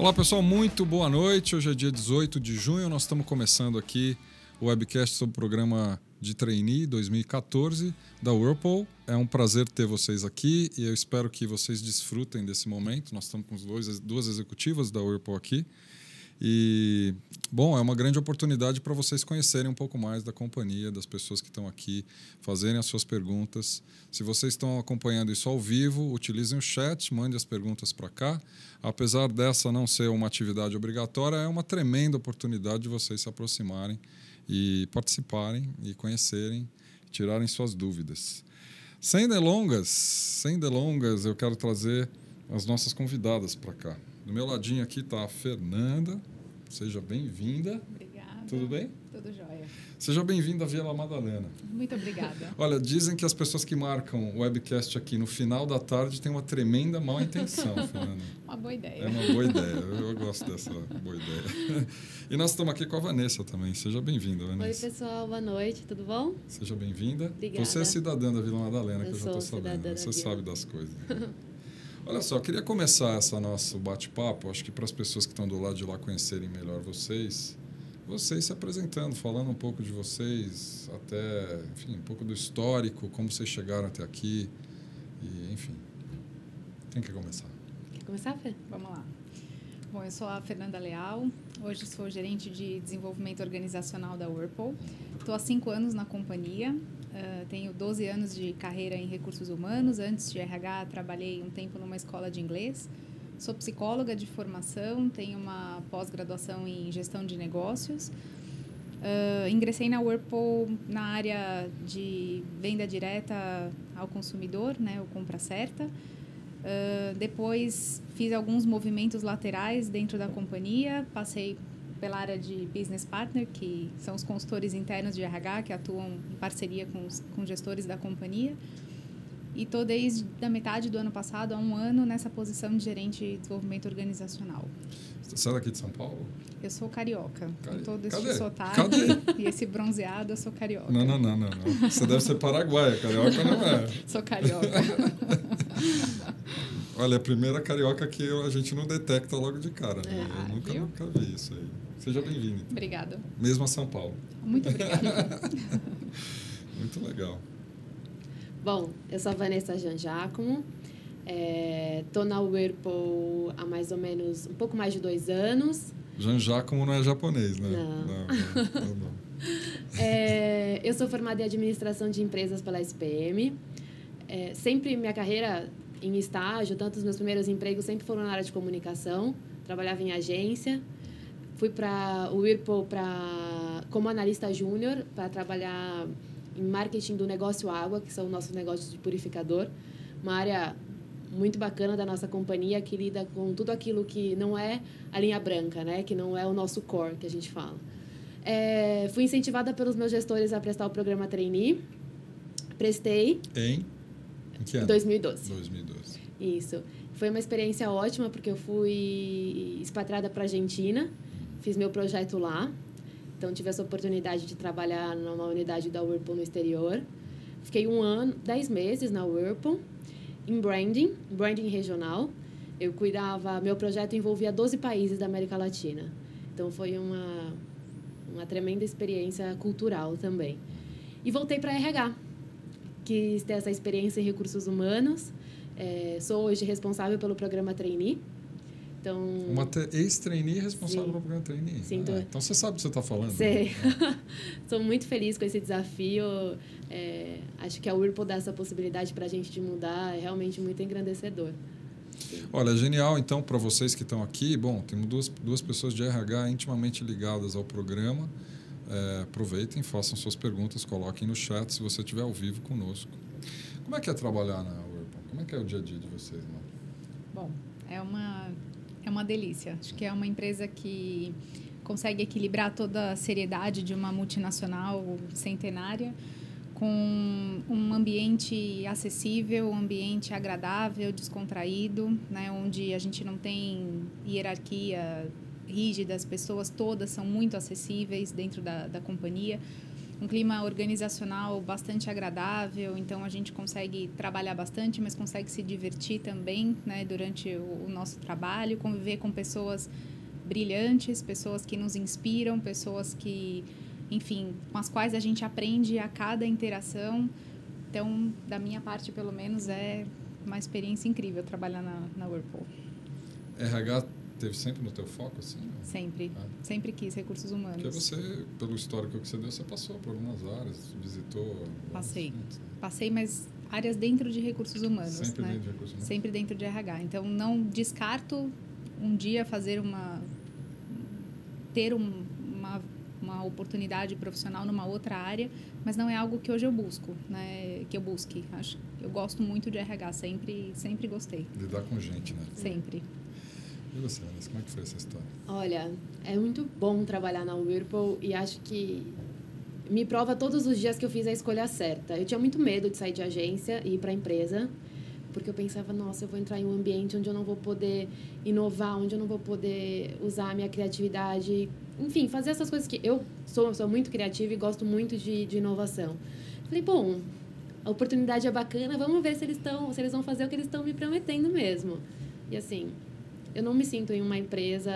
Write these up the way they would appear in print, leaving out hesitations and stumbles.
Olá pessoal, muito boa noite. Hoje é dia 18 de junho, nós estamos começando aqui o webcast sobre o programa de trainee 2014 da Whirlpool. É um prazer ter vocês aqui e eu espero que vocês desfrutem desse momento. Nós estamos com duas executivas da Whirlpool aqui. E, bom, é uma grande oportunidade para vocês conhecerem um pouco mais da companhia, das pessoas que estão aqui, fazerem as suas perguntas. Se vocês estão acompanhando isso ao vivo, utilizem o chat, mandem as perguntas para cá. Apesar dessa não ser uma atividade obrigatória, é uma tremenda oportunidade de vocês se aproximarem e participarem e conhecerem, tirarem suas dúvidas. Sem delongas, eu quero trazer as nossas convidadas para cá. Do meu ladinho aqui está a Fernanda. Seja bem-vinda. Obrigada. Tudo bem? Tudo jóia. Seja bem-vinda à Vila Madalena. Muito obrigada. Olha, dizem que as pessoas que marcam o webcast aqui no final da tarde têm uma tremenda má intenção, Fernanda. Uma boa ideia. É uma boa ideia. Eu gosto dessa boa ideia. E nós estamos aqui com a Vanessa também. Seja bem-vinda, Vanessa. Oi, pessoal. Boa noite. Tudo bom? Seja bem-vinda. Obrigada. Você é cidadã da Vila Madalena, que eu já estou sabendo. cidadã Você da sabe Vila. das coisas. Olha só, eu queria começar esse nosso bate-papo, acho que para as pessoas que estão do lado de lá conhecerem melhor vocês se apresentando, falando um pouco de vocês, até, enfim, um pouco do histórico, como vocês chegaram até aqui, e, enfim. Quem quer começar? Quer começar, Fê? Vamos lá. Bom, eu sou a Fernanda Leal, hoje sou gerente de desenvolvimento organizacional da Whirlpool. Estou há 5 anos na companhia, tenho 12 anos de carreira em recursos humanos. Antes de RH, trabalhei um tempo numa escola de inglês. Sou psicóloga de formação, tenho uma pós-graduação em gestão de negócios. Ingressei na Whirlpool na área de venda direta ao consumidor, né, o Compra Certa. Depois fiz alguns movimentos laterais dentro da companhia, passei pela área de Business Partner, que são os consultores internos de RH, que atuam em parceria com gestores da companhia. E estou desde a metade do ano passado, há 1 ano, nessa posição de gerente de desenvolvimento organizacional. Você é daqui de São Paulo? Eu sou carioca, com todo Cadê? esse sotaque e esse bronzeado, eu sou carioca. Não. Você deve ser paraguaia, carioca não é. Sou carioca. Olha, a primeira carioca que a gente não detecta logo de cara, né? Eu viu? nunca vi isso aí. Seja bem-vindo. Então. Obrigada. Mesmo a São Paulo. Muito obrigada. Muito legal. Bom, eu sou a Vanessa Jean Giacomo. Estou na Whirlpool há mais ou menos um pouco mais de 2 anos. Jean Giacomo não é japonês, né? Não. Tá bom. Eu sou formada em administração de empresas pela SPM. Sempre minha carreira em estágio, tanto os meus primeiros empregos sempre foram na área de comunicação. Trabalhava em agência. Fui para o Whirlpool como analista júnior para trabalhar em marketing do negócio água, que são nossos negócios de purificador. Uma área muito bacana da nossa companhia, que lida com tudo aquilo que não é a linha branca, né? Que não é o nosso core, que a gente fala. Fui incentivada pelos meus gestores a prestar o programa trainee. Prestei. Em que ano? 2012. 2012. Isso. Foi uma experiência ótima, porque eu fui expatriada para a Argentina. Fiz meu projeto lá. Então, tive essa oportunidade de trabalhar numa unidade da Whirlpool no exterior. Fiquei 1 ano, 10 meses na Whirlpool, em branding regional. Eu cuidava, meu projeto envolvia 12 países da América Latina. Então, foi uma tremenda experiência cultural também. E voltei para a RH. Quis ter essa experiência em recursos humanos. Sou hoje responsável pelo programa Trainee. Então, uma ex-trainee responsável pelo programa trainee. Sim, então você sabe o que você está falando. Sei. Né? Estou muito feliz com esse desafio. Acho que a Whirlpool dá essa possibilidade para a gente de mudar. É realmente muito engrandecedor. Olha, genial. Então, para vocês que estão aqui, bom, temos duas pessoas de RH intimamente ligadas ao programa. Aproveitem, façam suas perguntas, coloquem no chat se você estiver ao vivo conosco. Como é que é trabalhar na Whirlpool? Como é que é o dia a dia de vocês, né? Bom, é uma delícia. Acho que é uma empresa que consegue equilibrar toda a seriedade de uma multinacional centenária com um ambiente acessível, um ambiente agradável, descontraído, né, onde a gente não tem hierarquia rígida, as pessoas todas são muito acessíveis dentro da companhia. um clima organizacional bastante agradável, então a gente consegue trabalhar bastante, mas consegue se divertir também, né, durante o nosso trabalho, conviver com pessoas brilhantes, pessoas que nos inspiram, pessoas que, enfim, com as quais a gente aprende a cada interação. Então, da minha parte, pelo menos, é uma experiência incrível trabalhar na Whirlpool. RH teve sempre no teu foco, assim? Sempre. Sempre quis recursos humanos. Porque você, pelo histórico que você deu, você passou por algumas áreas, visitou... Passei, mas áreas dentro de recursos humanos. Sempre, né? Dentro de recursos humanos. Sempre dentro de RH. Então, não descarto um dia fazer ter uma oportunidade profissional numa outra área, mas não é algo que hoje eu busco, né? Que eu busque. Eu gosto muito de RH, sempre gostei. Lidar com gente, né? Sempre. E você, Vanessa, como é que foi essa história? Olha, é muito bom trabalhar na Whirlpool e acho que me prova todos os dias que eu fiz a escolha certa. Eu tinha muito medo de sair de agência e ir para a empresa, porque eu pensava, nossa, eu vou entrar em um ambiente onde eu não vou poder inovar, onde eu não vou poder usar a minha criatividade, enfim, fazer essas coisas que eu sou muito criativa e gosto muito de inovação. Falei, bom, a oportunidade é bacana, vamos ver se eles vão fazer o que eles estão me prometendo mesmo. E assim, eu não me sinto em uma empresa,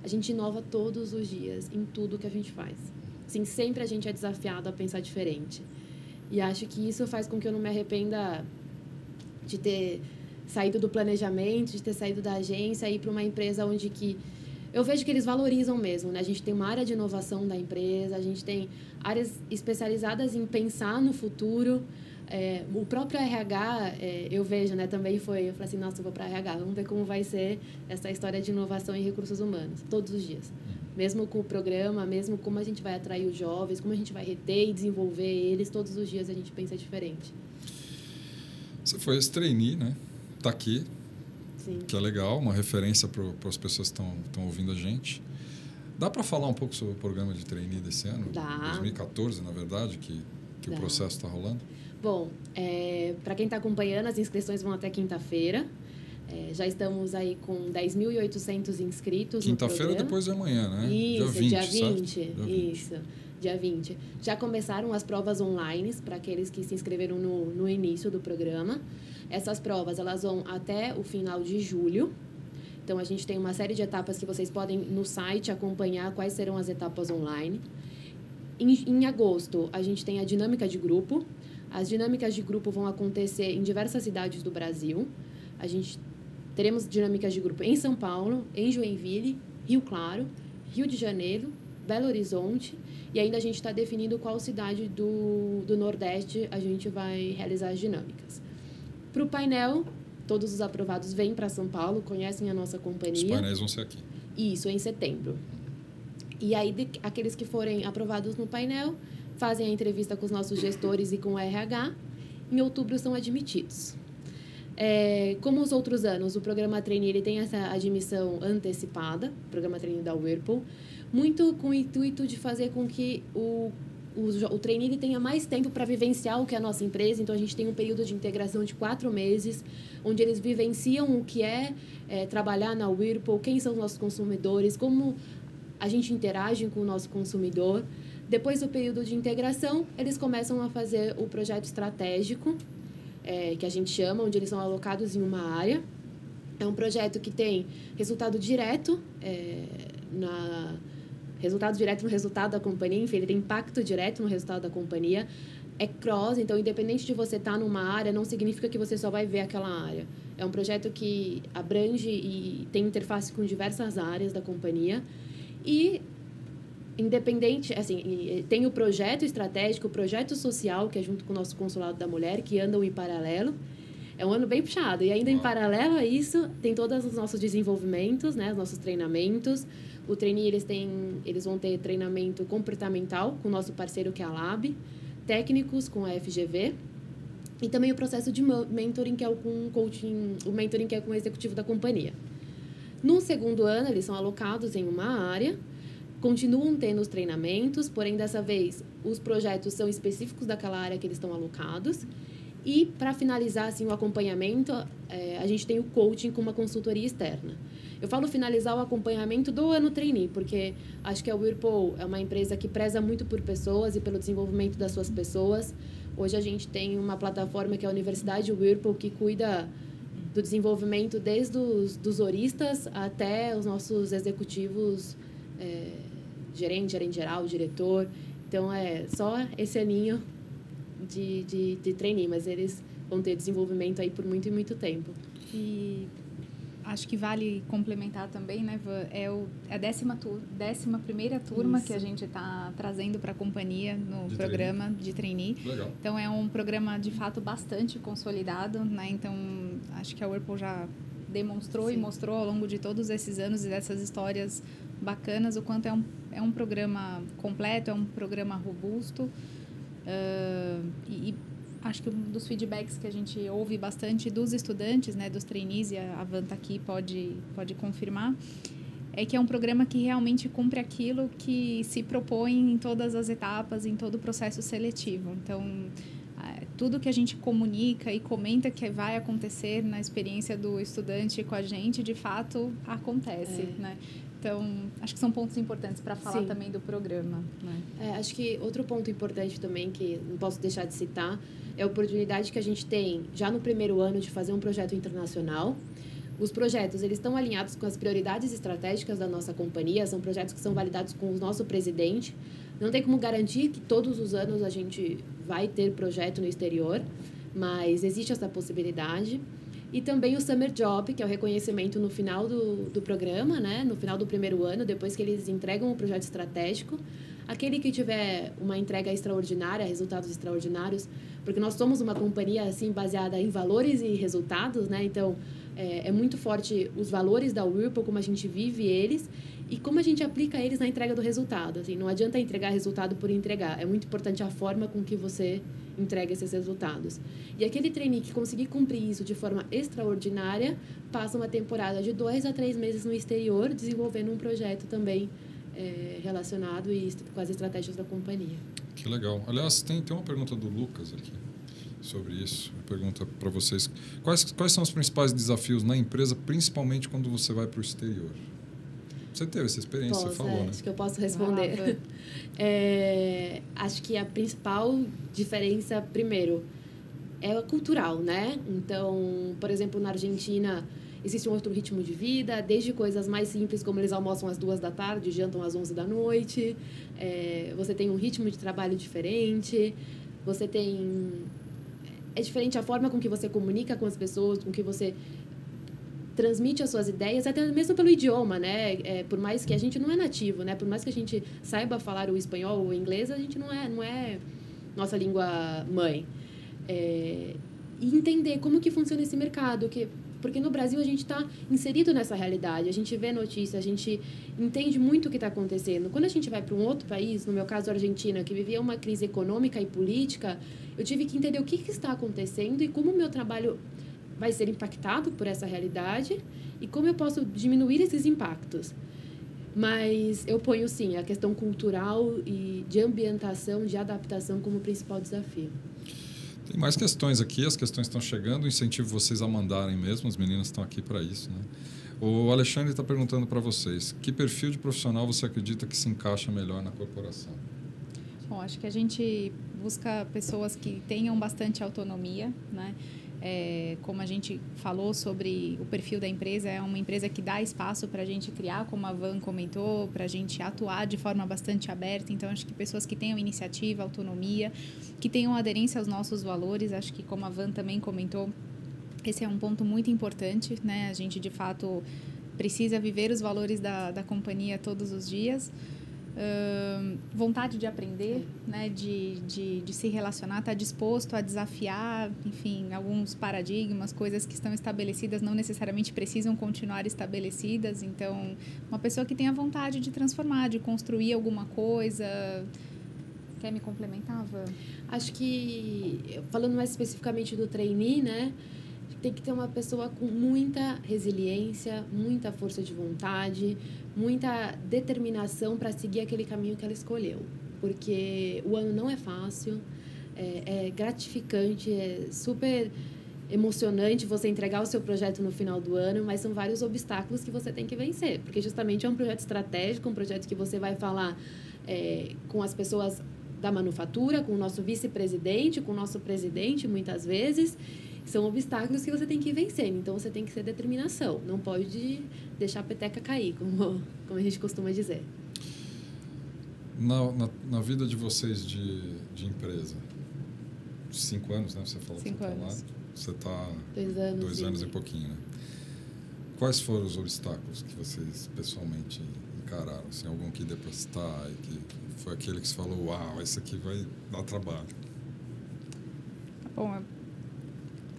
a gente inova todos os dias em tudo que a gente faz. Assim, sempre a gente é desafiado a pensar diferente. E acho que isso faz com que eu não me arrependa de ter saído do planejamento, de ter saído da agência e ir para uma empresa onde que eu vejo que eles valorizam mesmo, né? A gente tem uma área de inovação da empresa, a gente tem áreas especializadas em pensar no futuro. O próprio RH, eu vejo, né? Também eu falei assim, nossa, eu vou para RH, vamos ver como vai ser essa história de inovação em recursos humanos, todos os dias. Mesmo com o programa, mesmo como a gente vai atrair os jovens, como a gente vai reter e desenvolver eles, todos os dias a gente pensa diferente. Você foi esse trainee, né? Tá aqui. Sim. Que é legal, uma referência para as pessoas que estão ouvindo a gente. Dá para falar um pouco sobre o programa de trainee desse ano? Dá. 2014, na verdade, que o processo está rolando? Bom, para quem está acompanhando, as inscrições vão até quinta-feira. Já estamos aí com 10.800 inscritos no programa. Quinta-feira depois de amanhã, né? Isso, dia 20. Certo? Isso, dia 20. Já começaram as provas online para aqueles que se inscreveram no início do programa. Essas provas elas vão até o final de julho. Então, a gente tem uma série de etapas que vocês podem, no site, acompanhar quais serão as etapas online. Em agosto, a gente tem a dinâmica de grupo. As dinâmicas de grupo vão acontecer em diversas cidades do Brasil. Teremos dinâmicas de grupo em São Paulo, em Joinville, Rio Claro, Rio de Janeiro, Belo Horizonte. E ainda a gente está definindo qual cidade do Nordeste a gente vai realizar as dinâmicas. Para o painel, todos os aprovados vêm para São Paulo, conhecem a nossa companhia. Os painéis vão ser aqui. Isso, em setembro. E aí, aqueles que forem aprovados no painel, fazem a entrevista com os nossos gestores e com o RH. Em outubro, são admitidos. Como os outros anos, o programa Trainee ele tem essa admissão antecipada, o programa Trainee da Whirlpool, muito com o intuito de fazer com que o trainee ele tenha mais tempo para vivenciar o que é a nossa empresa. Então, a gente tem um período de integração de 4 meses, onde eles vivenciam o que é trabalhar na Whirlpool, quem são os nossos consumidores, como a gente interage com o nosso consumidor. Depois do período de integração, eles começam a fazer o projeto estratégico, que a gente chama, onde eles são alocados em uma área. É um projeto que tem resultado direto no resultado da companhia, enfim, ele tem impacto direto no resultado da companhia. É cross, então, independente de você estar numa área, não significa que você só vai ver aquela área. É um projeto que abrange e tem interface com diversas áreas da companhia. E, independente, assim, tem o projeto estratégico, o projeto social, que é junto com o nosso Consulado da Mulher, que andam em paralelo. É um ano bem puxado. E ainda em paralelo a isso, tem todos os nossos desenvolvimentos, né, os nossos treinamentos. O trainee, eles vão ter treinamento comportamental com o nosso parceiro, que é a Lab, técnicos com a FGV, e também o processo de mentoring, que é o mentoring que é com o executivo da companhia. No segundo ano, eles são alocados em uma área, continuam tendo os treinamentos, porém, dessa vez, os projetos são específicos daquela área que eles estão alocados. E, para finalizar assim, o acompanhamento, a gente tem o coaching com uma consultoria externa. Eu falo finalizar o acompanhamento do ano trainee, porque acho que a Whirlpool é uma empresa que preza muito por pessoas e pelo desenvolvimento das suas pessoas. Hoje a gente tem uma plataforma que é a Universidade Whirlpool, que cuida do desenvolvimento desde dos horistas até os nossos executivos, gerente geral, diretor. Então, é só esse aninho de trainee, mas eles vão ter desenvolvimento aí por muito e muito tempo. E acho que vale complementar também, né, Van? É a 11ª turma Isso. que a gente está trazendo para a companhia no De programa de trainee. Legal. Então, é um programa, de fato, bastante consolidado, né? Então, acho que a Whirlpool já demonstrou e mostrou ao longo de todos esses anos e dessas histórias bacanas o quanto é um programa completo, é um programa robusto. E acho que um dos feedbacks que a gente ouve bastante dos estudantes, né, dos trainees, e a Van tá aqui pode confirmar, é que é um programa que realmente cumpre aquilo que se propõe em todas as etapas, em todo o processo seletivo. Então, tudo que a gente comunica e comenta que vai acontecer na experiência do estudante com a gente, de fato, acontece, né? Então, acho que são pontos importantes para falar Sim. também do programa, né? Acho que outro ponto importante também, que não posso deixar de citar, é a oportunidade que a gente tem, já no primeiro ano, de fazer um projeto internacional. Os projetos, eles estão alinhados com as prioridades estratégicas da nossa companhia, são projetos que são validados com o nosso presidente. Não tem como garantir que todos os anos a gente vai ter projeto no exterior, mas existe essa possibilidade. E também o Summer Job, que é o reconhecimento no final do programa, né? No final do primeiro ano, depois que eles entregam o projeto estratégico. Aquele que tiver uma entrega extraordinária, resultados extraordinários, porque nós somos uma companhia assim baseada em valores e resultados, né? Então, é muito forte os valores da Whirlpool, como a gente vive eles e como a gente aplica eles na entrega do resultado. Assim, não adianta entregar resultado por entregar. É muito importante a forma com que você entrega esses resultados. E aquele trainee que conseguir cumprir isso de forma extraordinária, passa uma temporada de 2 a 3 meses no exterior, desenvolvendo um projeto também relacionado com as estratégias da companhia. Que legal. Aliás, tem uma pergunta do Lucas aqui sobre isso. Pergunta para vocês. Quais são os principais desafios na empresa, principalmente quando você vai para o exterior? Você teve essa experiência, você falou, né? Acho que eu posso responder. Acho que a principal diferença, primeiro, é cultural, né? Então, por exemplo, na Argentina existe um outro ritmo de vida, desde coisas mais simples, como eles almoçam às 2 da tarde, jantam às 11 da noite. Você tem um ritmo de trabalho diferente. Você tem... É diferente a forma com que você comunica com as pessoas, com que você transmite as suas ideias, até mesmo pelo idioma, né? Por mais que a gente não é nativo, né? Por mais que a gente saiba falar o espanhol ou o inglês, a gente não é nossa língua mãe. E entender como que funciona esse mercado, porque no Brasil a gente está inserido nessa realidade, a gente vê notícias, a gente entende muito o que está acontecendo. Quando a gente vai para um outro país, no meu caso a Argentina, que vivia uma crise econômica e política, eu tive que entender o que está acontecendo e como o meu trabalho vai ser impactado por essa realidade e como eu posso diminuir esses impactos. Mas eu ponho, sim, a questão cultural e de ambientação, de adaptação como principal desafio. Tem mais questões aqui, as questões estão chegando, incentivo vocês a mandarem mesmo, as meninas estão aqui para isso, né? O Alexandre está perguntando para vocês, que perfil de profissional você acredita que se encaixa melhor na corporação? Bom, acho que a gente busca pessoas que tenham bastante autonomia, né? Como a gente falou sobre o perfil da empresa, é uma empresa que dá espaço para a gente criar, como a Van comentou, para a gente atuar de forma bastante aberta. Então, acho que pessoas que tenham iniciativa, autonomia, que tenham aderência aos nossos valores, acho que como a Van também comentou, esse é um ponto muito importante, né? A gente, de fato, precisa viver os valores da companhia todos os dias. Vontade de aprender, né, de se relacionar, estar disposto a desafiar, enfim, alguns paradigmas, coisas que estão estabelecidas não necessariamente precisam continuar estabelecidas. Então, uma pessoa que tenha vontade de transformar, de construir alguma coisa. Quer me complementar, Van? Acho que, falando mais especificamente do trainee, né, tem que ter uma pessoa com muita resiliência, muita força de vontade, muita determinação para seguir aquele caminho que ela escolheu. Porque o ano não é fácil, é gratificante, é super emocionante você entregar o seu projeto no final do ano, mas são vários obstáculos que você tem que vencer, porque justamente é um projeto estratégico, um projeto que você vai falar com as pessoas da manufatura, com o nosso vice-presidente, com o nosso presidente, muitas vezes. São obstáculos que você tem que ir vencendo, então você tem que ter determinação, não pode deixar a peteca cair, como a gente costuma dizer. Na vida de vocês de empresa, 5 anos, né? Você falou 5 que anos. Você está 2 anos e pouquinho, né? Quais foram os obstáculos que vocês pessoalmente encararam? Assim, algum que dê para citar e que foi aquele que você falou, uau, esse aqui vai dar trabalho? Bom,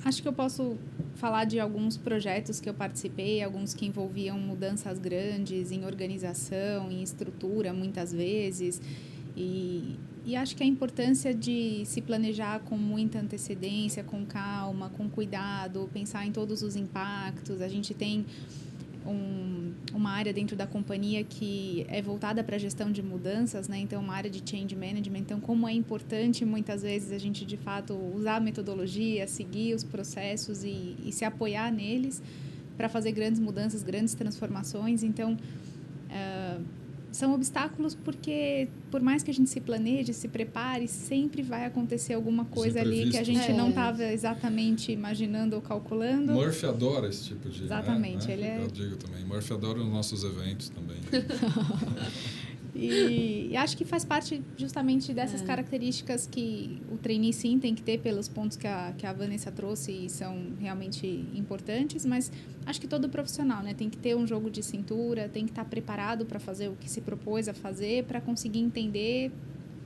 acho que eu posso falar de alguns projetos que eu participei, alguns que envolviam mudanças grandes em organização, em estrutura, muitas vezes. E acho que a importância de se planejar com muita antecedência, com calma, com cuidado, pensar em todos os impactos. A gente tem uma área dentro da companhia que é voltada para a gestão de mudanças, né? Então, uma área de change management. Então, como é importante, muitas vezes, a gente, de fato, usar a metodologia, seguir os processos e se apoiar neles para fazer grandes mudanças, grandes transformações. Então, são obstáculos porque, por mais que a gente se planeje, se prepare, sempre vai acontecer alguma coisa ali que a gente não estava exatamente imaginando ou calculando. Murphy adora esse tipo de... Exatamente. Né? Eu digo também. Murphy adora os nossos eventos também. E acho que faz parte justamente dessas características que o trainee sim tem que ter pelos pontos que a Vanessa trouxe e são realmente importantes, mas acho que todo profissional, né, tem que ter um jogo de cintura, tem que estar preparado para fazer o que se propôs a fazer, para conseguir entender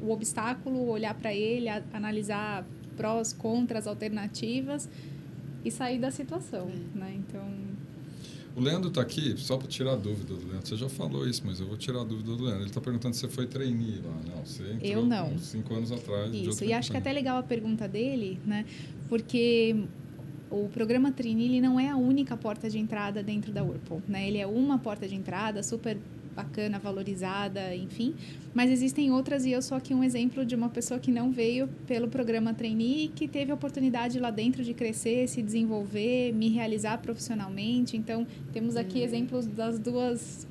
o obstáculo, olhar para ele, analisar prós, contras, alternativas e sair da situação, né? Então... O Leandro está aqui, só para tirar a dúvida do Leandro. Você já falou isso, mas eu vou tirar a dúvida do Leandro. Ele está perguntando se você foi trainee lá. Não, você entrou eu não. 5 anos atrás. Isso, e acho que é até legal a pergunta dele, né? Porque o programa trainee ele não é a única porta de entrada dentro da Whirlpool, né? Ele é uma porta de entrada super bacana, valorizada, enfim. Mas existem outras e eu sou aqui um exemplo de uma pessoa que não veio pelo programa trainee e que teve a oportunidade lá dentro de crescer, se desenvolver, me realizar profissionalmente. Então, temos aqui exemplos das duas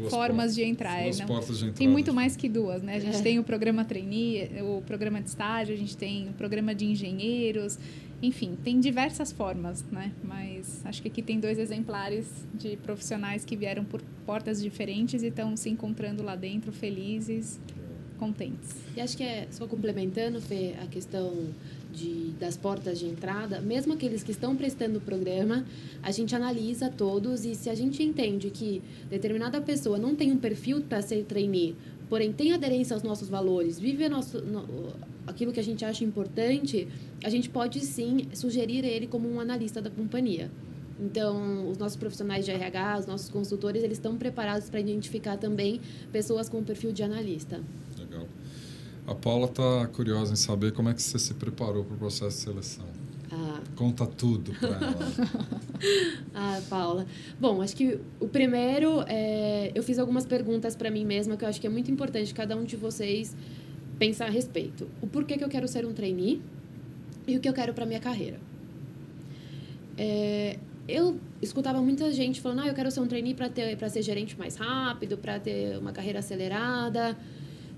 formas de entrar. Duas portas de entrada. Tem muito mais que duas, né? A gente tem o programa trainee, o programa de estágio, a gente tem o programa de engenheiros, enfim, tem diversas formas, né? Mas acho que aqui tem 2 exemplares de profissionais que vieram por portas diferentes e estão se encontrando lá dentro, felizes, contentes. E acho que só complementando, Fê, a questão das portas de entrada, mesmo aqueles que estão prestando o programa, a gente analisa todos e se a gente entende que determinada pessoa não tem um perfil para ser trainee, porém tem aderência aos nossos valores, vive aquilo que a gente acha importante, a gente pode sim sugerir ele como um analista da companhia. Então, os nossos profissionais de RH, os nossos consultores, eles estão preparados para identificar também pessoas com o perfil de analista. Legal. A Paula está curiosa em saber como é que você se preparou para o processo de seleção. Conta tudo para ela. Paula. Bom, acho que o primeiro, eu fiz algumas perguntas para mim mesma que eu acho que é muito importante cada um de vocês pensar a respeito. O porquê que eu quero ser um trainee e o que eu quero para minha carreira. Eu escutava muita gente falando, eu quero ser um trainee para ser gerente mais rápido, para ter uma carreira acelerada.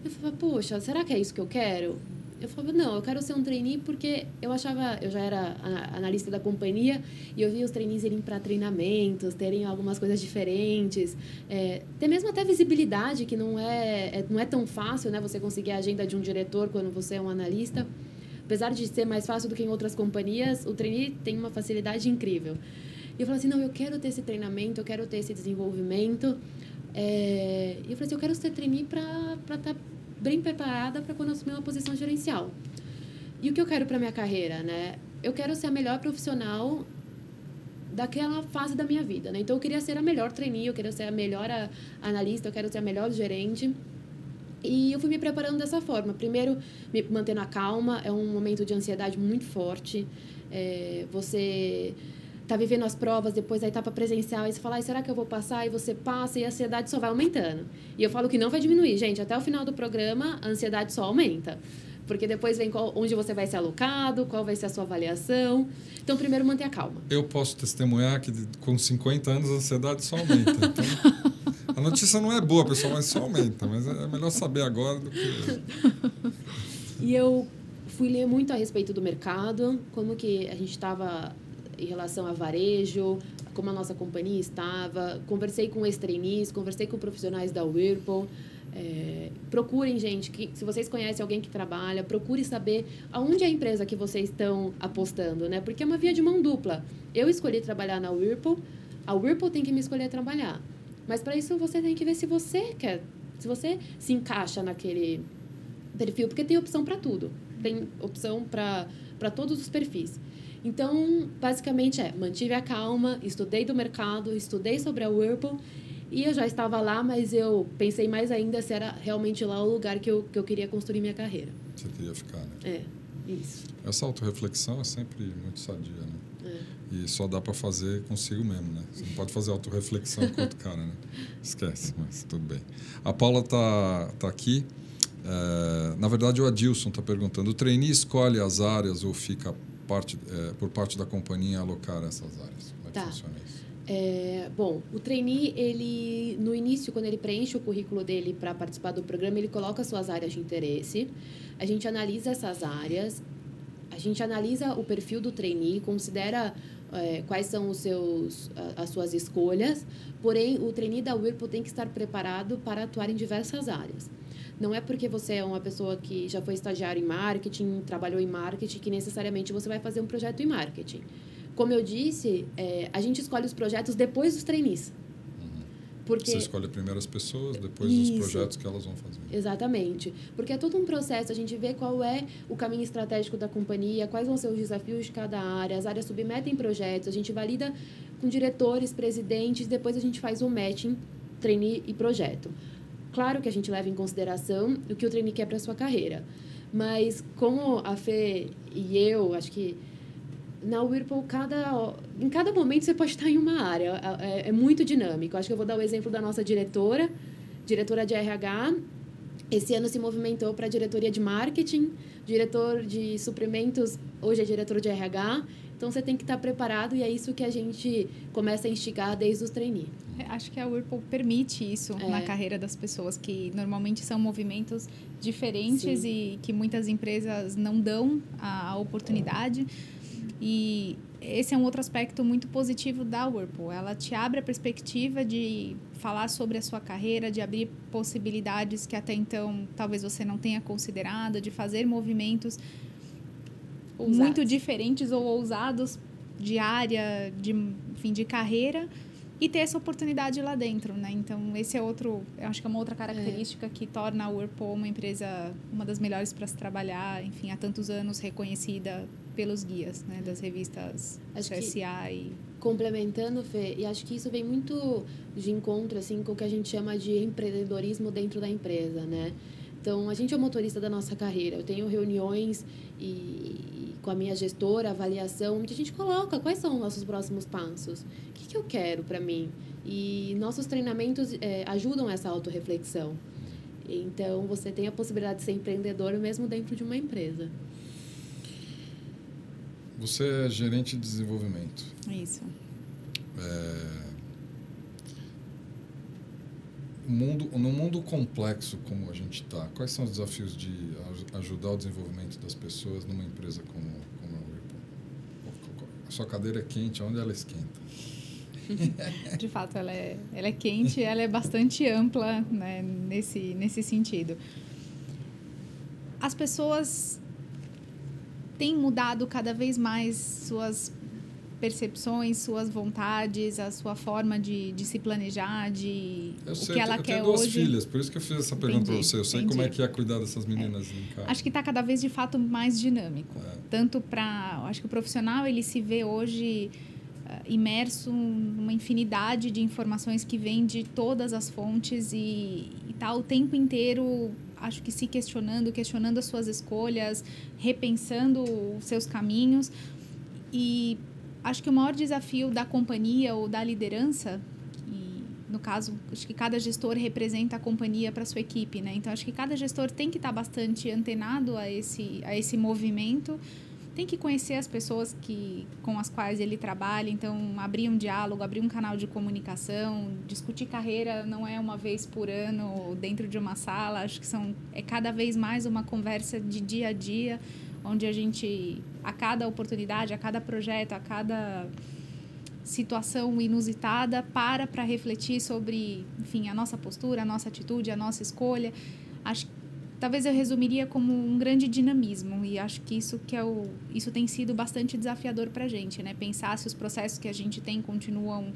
Eu falava, poxa, será que é isso que eu quero? Eu falava, não, eu quero ser um trainee porque eu já era analista da companhia e eu via os trainees irem para treinamentos, terem algumas coisas diferentes, ter mesmo até visibilidade, que não é tão fácil, né, você conseguir a agenda de um diretor quando você é um analista. Apesar de ser mais fácil do que em outras companhias, o trainee tem uma facilidade incrível. E eu falei assim, não, eu quero ter esse treinamento, eu quero ter esse desenvolvimento. E eu falei assim, eu quero ser trainee para estar bem preparada para quando eu assumir uma posição gerencial. E o que eu quero para minha carreira, né? Eu quero ser a melhor profissional daquela fase da minha vida, né? Então, eu queria ser a melhor trainee, eu queria ser a melhor analista, eu quero ser a melhor gerente. E eu fui me preparando dessa forma. Primeiro, me mantendo a calma. É um momento de ansiedade muito forte. Você está vivendo as provas, depois a etapa presencial, e você fala, será que eu vou passar? E você passa e a ansiedade só vai aumentando. E eu falo que não vai diminuir, gente. Até o final do programa, a ansiedade só aumenta. Porque depois vem onde você vai ser alocado, qual vai ser a sua avaliação. Então, primeiro, manter a calma. Eu posso testemunhar que com 50 anos a ansiedade só aumenta. Então, a notícia não é boa, pessoal, mas só aumenta. Mas é melhor saber agora do que... E eu fui ler muito a respeito do mercado, como que a gente estava em relação a varejo, como a nossa companhia estava. Conversei com ex-trainees, conversei com profissionais da Whirlpool. Procurem, gente, se vocês conhecem alguém que trabalha, procure saber aonde é a empresa que vocês estão apostando, né? Porque é uma via de mão dupla. Eu escolhi trabalhar na Whirlpool, a Whirlpool tem que me escolher trabalhar. Mas para isso você tem que ver se você quer, se você se encaixa naquele perfil, porque tem opção para tudo. Tem opção para todos os perfis. Então, basicamente mantive a calma, estudei do mercado, estudei sobre a Whirlpool. E eu já estava lá, mas eu pensei mais ainda se era realmente lá o lugar que eu queria construir minha carreira. Você queria ficar, né? Isso. Essa autorreflexão é sempre muito sadia, né? E só dá para fazer consigo mesmo, né? Você não pode fazer autorreflexão com outro cara, né? Esquece, mas tudo bem. A Paula tá aqui. Na verdade, o Adilson está perguntando, o trainee escolhe as áreas ou fica por parte da companhia alocar essas áreas? Como é que funciona isso? Bom, o trainee, ele, no início, quando ele preenche o currículo dele para participar do programa, ele coloca suas áreas de interesse, a gente analisa essas áreas, a gente analisa o perfil do trainee, considera quais são as suas escolhas, porém, o trainee da Whirlpool tem que estar preparado para atuar em diversas áreas. Não é porque você é uma pessoa que já foi estagiário em marketing, trabalhou em marketing, que necessariamente você vai fazer um projeto em marketing. Como eu disse, a gente escolhe os projetos depois dos trainees. Porque... Você escolhe primeiro as pessoas, depois os projetos que elas vão fazer. Exatamente. Porque é todo um processo, a gente vê qual é o caminho estratégico da companhia, quais vão ser os desafios de cada área, as áreas submetem projetos, a gente valida com diretores, presidentes, depois a gente faz o matching, trainee e projeto. Claro que a gente leva em consideração o que o trainee quer para a sua carreira. Mas como a Fê e eu, acho que na Whirlpool, em cada momento você pode estar em uma área. É muito dinâmico. Acho que eu vou dar o exemplo da nossa diretora de RH. Esse ano se movimentou para a diretoria de marketing, diretor de suprimentos, hoje é diretor de RH. Então, você tem que estar preparado e é isso que a gente começa a instigar desde os trainees. Acho que a Whirlpool permite isso na carreira das pessoas, que normalmente são movimentos diferentes. Sim. E que muitas empresas não dão a oportunidade. E esse é um outro aspecto muito positivo da Whirlpool. Ela te abre a perspectiva de falar sobre a sua carreira, de abrir possibilidades que até então talvez você não tenha considerado, de fazer movimentos muito diferentes ou ousados de área, de carreira, e ter essa oportunidade lá dentro, né? Então, esse é outro, eu acho que é uma outra característica que torna a Whirlpool uma empresa, uma das melhores para se trabalhar, enfim, há tantos anos reconhecida pelos guias, né, das revistas CSA e... Complementando, Fê, e acho que isso vem muito de encontro, assim, com o que a gente chama de empreendedorismo dentro da empresa, né? Então, a gente é o motorista da nossa carreira. Eu tenho reuniões e com a minha gestora, avaliação, onde a gente coloca quais são os nossos próximos passos. O que eu quero para mim? E nossos treinamentos ajudam essa autorreflexão. Então, você tem a possibilidade de ser empreendedor mesmo dentro de uma empresa. Você é gerente de desenvolvimento. Isso. No mundo complexo como a gente está, quais são os desafios de ajudar o desenvolvimento das pessoas numa empresa como a Whirlpool? A sua cadeira é quente, onde ela esquenta? De fato, ela é quente, ela é bastante ampla, né, nesse sentido. As pessoas têm mudado cada vez mais suas percepções, suas vontades, a sua forma de se planejar, o que ela quer hoje. Eu tenho duas filhas, por isso que eu fiz essa pergunta para você. Eu sei como é que é cuidar dessas meninas em casa. Acho que está cada vez, de fato, mais dinâmico. Tanto para... Acho que o profissional, ele se vê hoje imerso numa infinidade de informações que vêm de todas as fontes e está o tempo inteiro, acho que se questionando as suas escolhas, repensando os seus caminhos. E acho que o maior desafio da companhia ou da liderança, no caso, acho que cada gestor representa a companhia para sua equipe, né? Então, acho que cada gestor tem que estar bastante antenado a esse movimento, tem que conhecer as pessoas com as quais ele trabalha, então abrir um diálogo, abrir um canal de comunicação, discutir carreira não é uma vez por ano dentro de uma sala, acho que é cada vez mais uma conversa de dia a dia, onde a gente, a cada oportunidade, a cada projeto, a cada situação inusitada, para refletir sobre, enfim, a nossa postura, a nossa atitude, a nossa escolha. Acho que talvez eu resumiria como um grande dinamismo, e acho que isso tem sido bastante desafiador para a gente, né? Pensar se os processos que a gente tem continuam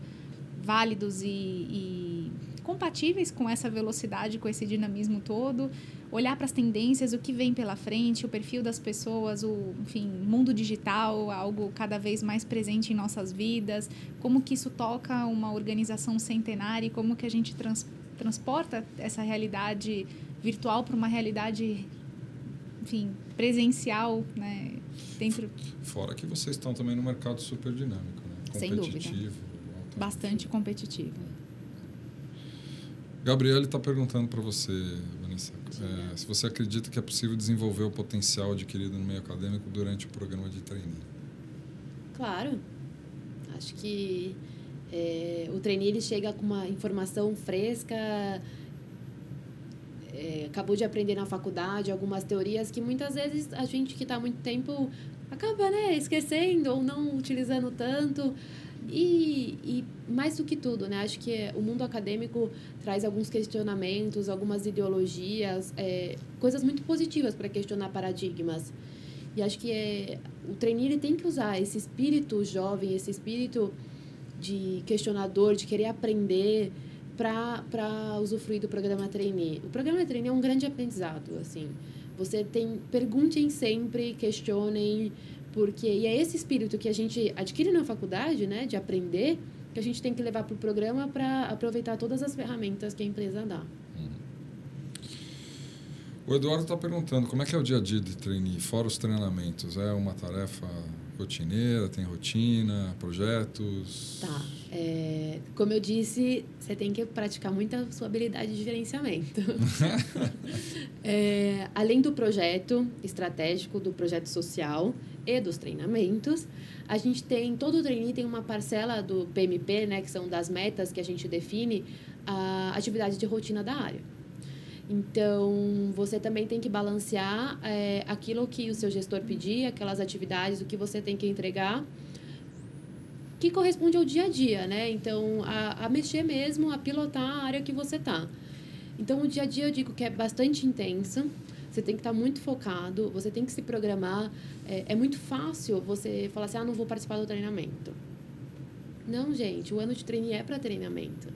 válidos e compatíveis com essa velocidade, com esse dinamismo todo, olhar para as tendências, o que vem pela frente, o perfil das pessoas, enfim, mundo digital, algo cada vez mais presente em nossas vidas, como que isso toca uma organização centenária e como que a gente transporta essa realidade virtual para uma realidade, enfim, presencial, né? Fora que vocês estão também no mercado super dinâmico, né? Sem dúvida. Bastante competitivo. Gabriele está perguntando para você, Vanessa, se você acredita que é possível desenvolver o potencial adquirido no meio acadêmico durante o programa de trainee. Claro. Acho que o trainee ele chega com uma informação fresca, acabou de aprender na faculdade algumas teorias que muitas vezes a gente que está há muito tempo acaba, né, esquecendo ou não utilizando tanto. E mais do que tudo, né? Acho que o mundo acadêmico traz alguns questionamentos, algumas ideologias, coisas muito positivas para questionar paradigmas. E acho que o trainee ele tem que usar esse espírito jovem, esse espírito de questionador, de querer aprender para usufruir do programa trainee. O programa trainee é um grande aprendizado, assim. Perguntem sempre, questionem, e é esse espírito que a gente adquire na faculdade, né, de aprender, que a gente tem que levar para o programa para aproveitar todas as ferramentas que a empresa dá. O Eduardo está perguntando como é que é o dia a dia de trainee, fora os treinamentos? É uma tarefa rotineira, tem rotina, projetos? Tá. Como eu disse, você tem que praticar muito a sua habilidade de gerenciamento. Além do projeto estratégico, do projeto social e dos treinamentos, a gente tem, todo o trainee tem uma parcela do PMP, né, que são das metas que a gente define, a atividade de rotina da área. Então, você também tem que balancear aquilo que o seu gestor pedir, aquelas atividades, o que você tem que entregar, que corresponde ao dia a dia, né? Então, a mexer mesmo, a pilotar a área que você está. Então, o dia a dia eu digo que é bastante intenso, você tem que estar muito focado, você tem que se programar. É muito fácil você falar assim, não vou participar do treinamento. Não, gente, o ano de trainee é para treinamento,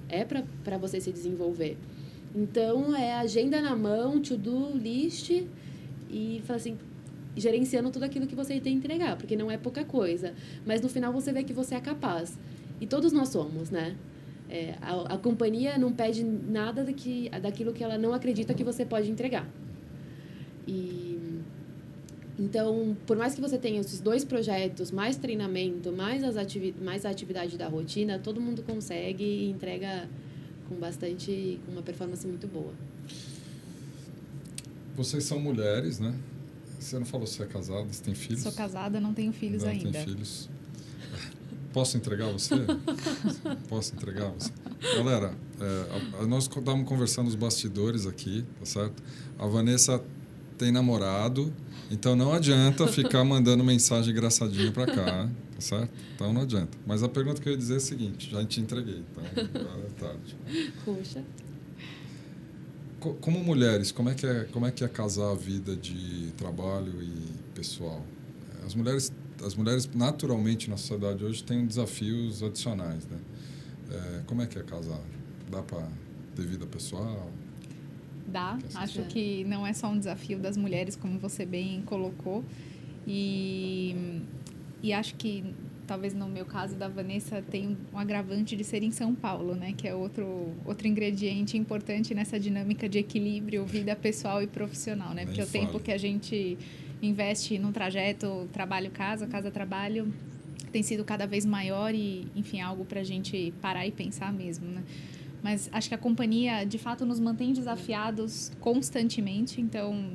é para você se desenvolver. Então, é agenda na mão, to-do list e fala assim, gerenciando tudo aquilo que você tem que entregar, porque não é pouca coisa. Mas no final você vê que você é capaz. E todos nós somos, né? A companhia não pede nada daquilo que ela não acredita que você pode entregar. Então, por mais que você tenha esses 2 projetos, mais treinamento, mais a atividade da rotina, todo mundo consegue e entrega com uma performance muito boa. Vocês são mulheres, né? Você não falou se é casada, se tem filhos? Sou casada, não tenho filhos ainda. Não tem filhos. Posso entregar você? Posso entregar você? Galera, nós estávamos conversando nos bastidores aqui, tá certo? A Vanessa tem namorado, então não adianta ficar mandando mensagem engraçadinha para cá, tá certo? Então não adianta. Mas a pergunta que eu ia dizer é a seguinte, já te entreguei, então agora é tarde. Puxa. Como mulheres, como é que é casar a vida de trabalho e pessoal? As mulheres naturalmente na sociedade hoje têm desafios adicionais, né? Como é que é casar? Dá para ter vida pessoal? Dá. Acho que não é só um desafio das mulheres, como você bem colocou. E acho que, talvez no meu caso da Vanessa, tem um agravante de ser em São Paulo, né? Que é outro ingrediente importante nessa dinâmica de equilíbrio, vida pessoal e profissional, né? Porque o tempo que a gente investe no trajeto trabalho-casa, casa-trabalho, tem sido cada vez maior e, enfim, algo para a gente parar e pensar mesmo, né? Mas acho que a companhia, de fato, nos mantém desafiados constantemente. Então,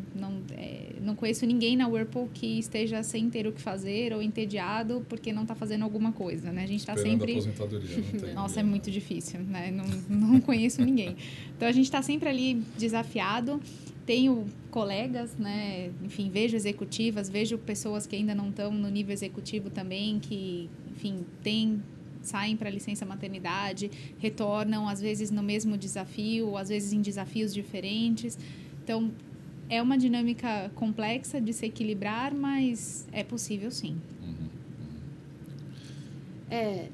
não conheço ninguém na Whirlpool que esteja sem ter o que fazer ou entediado porque não está fazendo alguma coisa, né? A gente está sempre... aposentadoria, não tem. Nossa, é muito difícil, né? Não conheço ninguém. Então, a gente está sempre ali desafiado. Tenho colegas, né? Enfim, vejo executivas, vejo pessoas que ainda não estão no nível executivo também, que, enfim, saem para licença maternidade, retornam, às vezes no mesmo desafio, às vezes em desafios diferentes. Então, é uma dinâmica complexa de se equilibrar, mas é possível sim.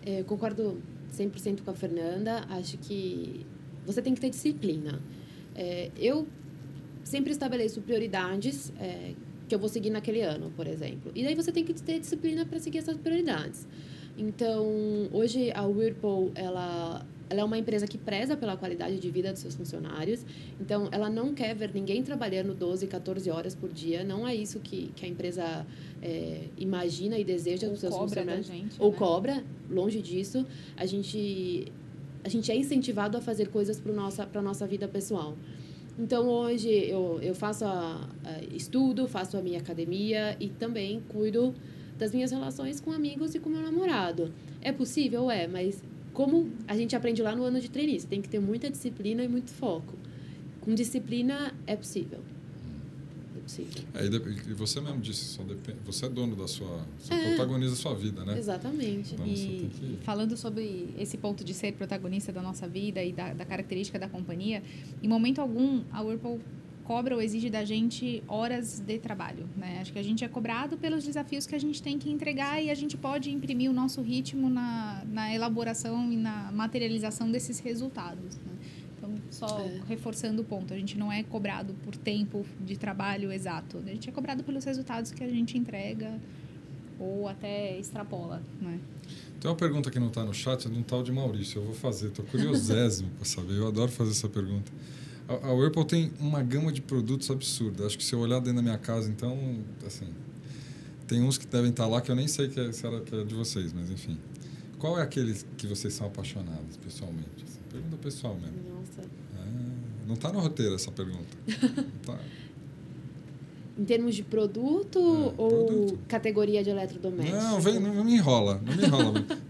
Eu concordo 100% com a Fernanda. Acho que você tem que ter disciplina. Eu sempre estabeleço prioridades que eu vou seguir naquele ano, por exemplo. E daí você tem que ter disciplina para seguir essas prioridades. Então, hoje a Whirlpool, ela é uma empresa que preza pela qualidade de vida dos seus funcionários. Então, ela não quer ver ninguém trabalhando 12, 14 horas por dia. Não é isso que a empresa imagina e deseja dos seus funcionários. Ou né? Cobra, longe disso. A gente é incentivado a fazer coisas para a nossa vida pessoal. Então, hoje, eu faço estudo, faço a minha academia e também cuido das minhas relações com amigos e com meu namorado. É possível? Mas como a gente aprende lá no ano de trainee, você tem que ter muita disciplina e muito foco. Com disciplina, é possível. E você mesmo disse, você é dono da você protagoniza a sua vida, né? Exatamente. Então, E falando sobre esse ponto de ser protagonista da nossa vida e da característica da companhia, em momento algum, a Whirlpool cobra ou exige da gente horas de trabalho, né? Acho que a gente é cobrado pelos desafios que a gente tem que entregar e a gente pode imprimir o nosso ritmo na elaboração e na materialização desses resultados, né? Então, só reforçando o ponto, a gente não é cobrado por tempo de trabalho exato, a gente é cobrado pelos resultados que a gente entrega ou até extrapola, né? Tem uma pergunta que não está no chat, é de um tal de Maurício, eu vou fazer, estou curiosésimo para saber, eu adoro fazer essa pergunta. A Whirlpool tem uma gama de produtos absurda. Acho que se eu olhar dentro da minha casa, então, assim, tem uns que devem estar lá que eu nem sei que é de vocês, mas enfim. Qual é aquele que vocês são apaixonados pessoalmente? Assim, pergunta pessoal mesmo. Nossa. Não está no roteiro essa pergunta. Não tá. Em termos de produto ou categoria de eletrodoméstico? Não me enrola.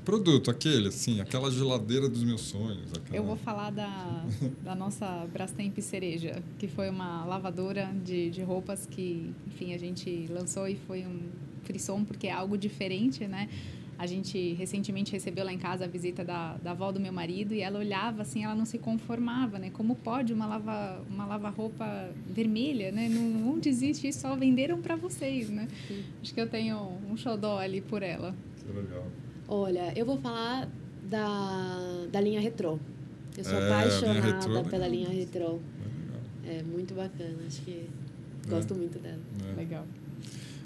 Produto, aquela geladeira dos meus sonhos. Eu vou falar da nossa Brastemp Cereja, que foi uma lavadora de roupas que, enfim, a gente lançou e foi um frisson, porque é algo diferente, né? A gente recentemente recebeu lá em casa a visita da avó do meu marido e ela olhava assim, ela não se conformava, né? Como pode uma lava-roupa vermelha, né? Onde existe isso? Só venderam para vocês, né? Sim. Acho que eu tenho um xodó ali por ela. Que legal. Olha, eu vou falar da linha Retrô. Eu sou apaixonada pela linha Retrô. É muito bacana, acho que gosto muito dela. Legal.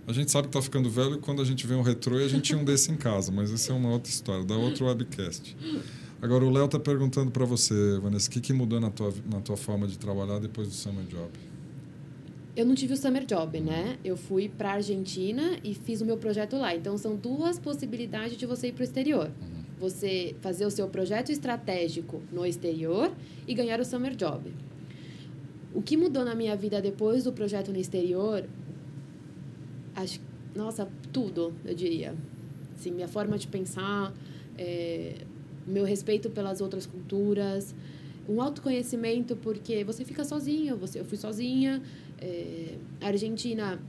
A gente sabe que está ficando velho quando a gente vê um retrô e a gente tinha um desse em casa, mas essa é uma outra história, da outro webcast. Agora, o Léo está perguntando para você, Vanessa, o que mudou na tua forma de trabalhar depois do Summer Job? Eu não tive o Summer Job, né? Eu fui para a Argentina e fiz o meu projeto lá. Então, são duas possibilidades de você ir para o exterior. Você fazer o seu projeto estratégico no exterior e ganhar o Summer Job. O que mudou na minha vida depois do projeto no exterior... Nossa, tudo, eu diria. Assim, minha forma de pensar, meu respeito pelas outras culturas, um autoconhecimento, porque você fica sozinho, eu fui sozinha. A Argentina,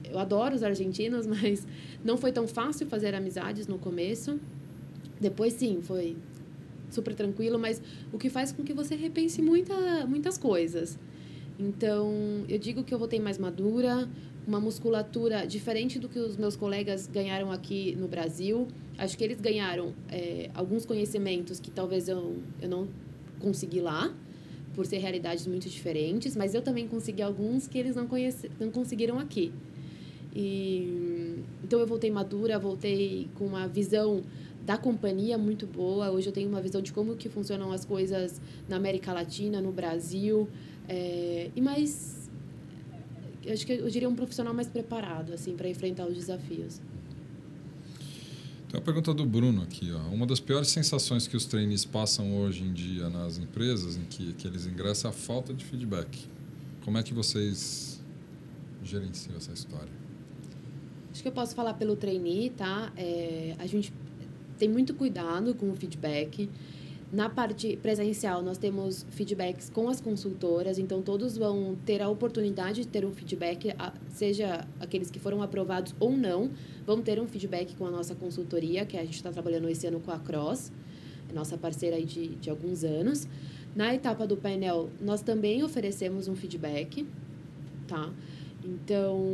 eu adoro os argentinos, mas não foi tão fácil fazer amizades no começo. Depois, sim, foi super tranquilo, mas o que faz com que você repense muitas coisas. Então, eu digo que eu voltei mais madura, uma musculatura diferente do que os meus colegas ganharam aqui no Brasil. Acho que eles ganharam alguns conhecimentos que talvez eu não consegui lá, por ser realidades muito diferentes, mas eu também consegui alguns que eles não conseguiram aqui. Então, eu voltei madura, voltei com uma visão da companhia muito boa. Hoje eu tenho uma visão de como que funcionam as coisas na América Latina, no Brasil, acho que eu diria um profissional mais preparado, assim, para enfrentar os desafios. Tem uma pergunta do Bruno aqui. Ó. Uma das piores sensações que os trainees passam hoje em dia nas empresas em que eles ingressam é a falta de feedback. Como é que vocês gerenciam essa história? Acho que eu posso falar pelo trainee, tá? A gente tem muito cuidado com o feedback. Na parte presencial, nós temos feedbacks com as consultoras, então todos vão ter a oportunidade de ter um feedback, seja aqueles que foram aprovados ou não, vão ter um feedback com a nossa consultoria, que a gente está trabalhando esse ano com a Cross, nossa parceira aí de alguns anos. Na etapa do painel, nós também oferecemos um feedback, tá? Então,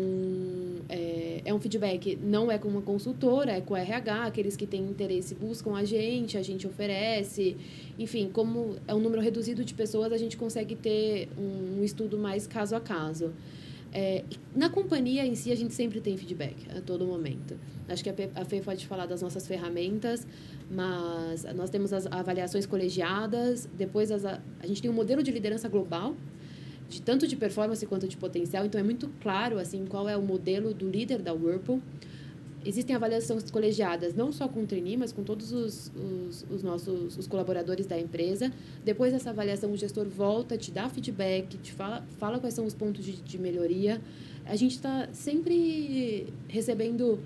é um feedback, não é com uma consultora, é com a RH, aqueles que têm interesse buscam a gente oferece. Enfim, como é um número reduzido de pessoas, a gente consegue ter um estudo mais caso a caso. Na companhia em si, a gente sempre tem feedback, a todo momento. Acho que a Fê pode falar das nossas ferramentas, mas nós temos as avaliações colegiadas, depois a gente tem um modelo de liderança global, tanto de performance quanto de potencial, então é muito claro assim, qual é o modelo do líder da Whirlpool. Existem avaliações colegiadas, não só com o trainee, mas com todos os nossos colaboradores da empresa. Depois dessa avaliação, o gestor volta, te dá feedback, te fala quais são os pontos de melhoria. A gente está sempre recebendo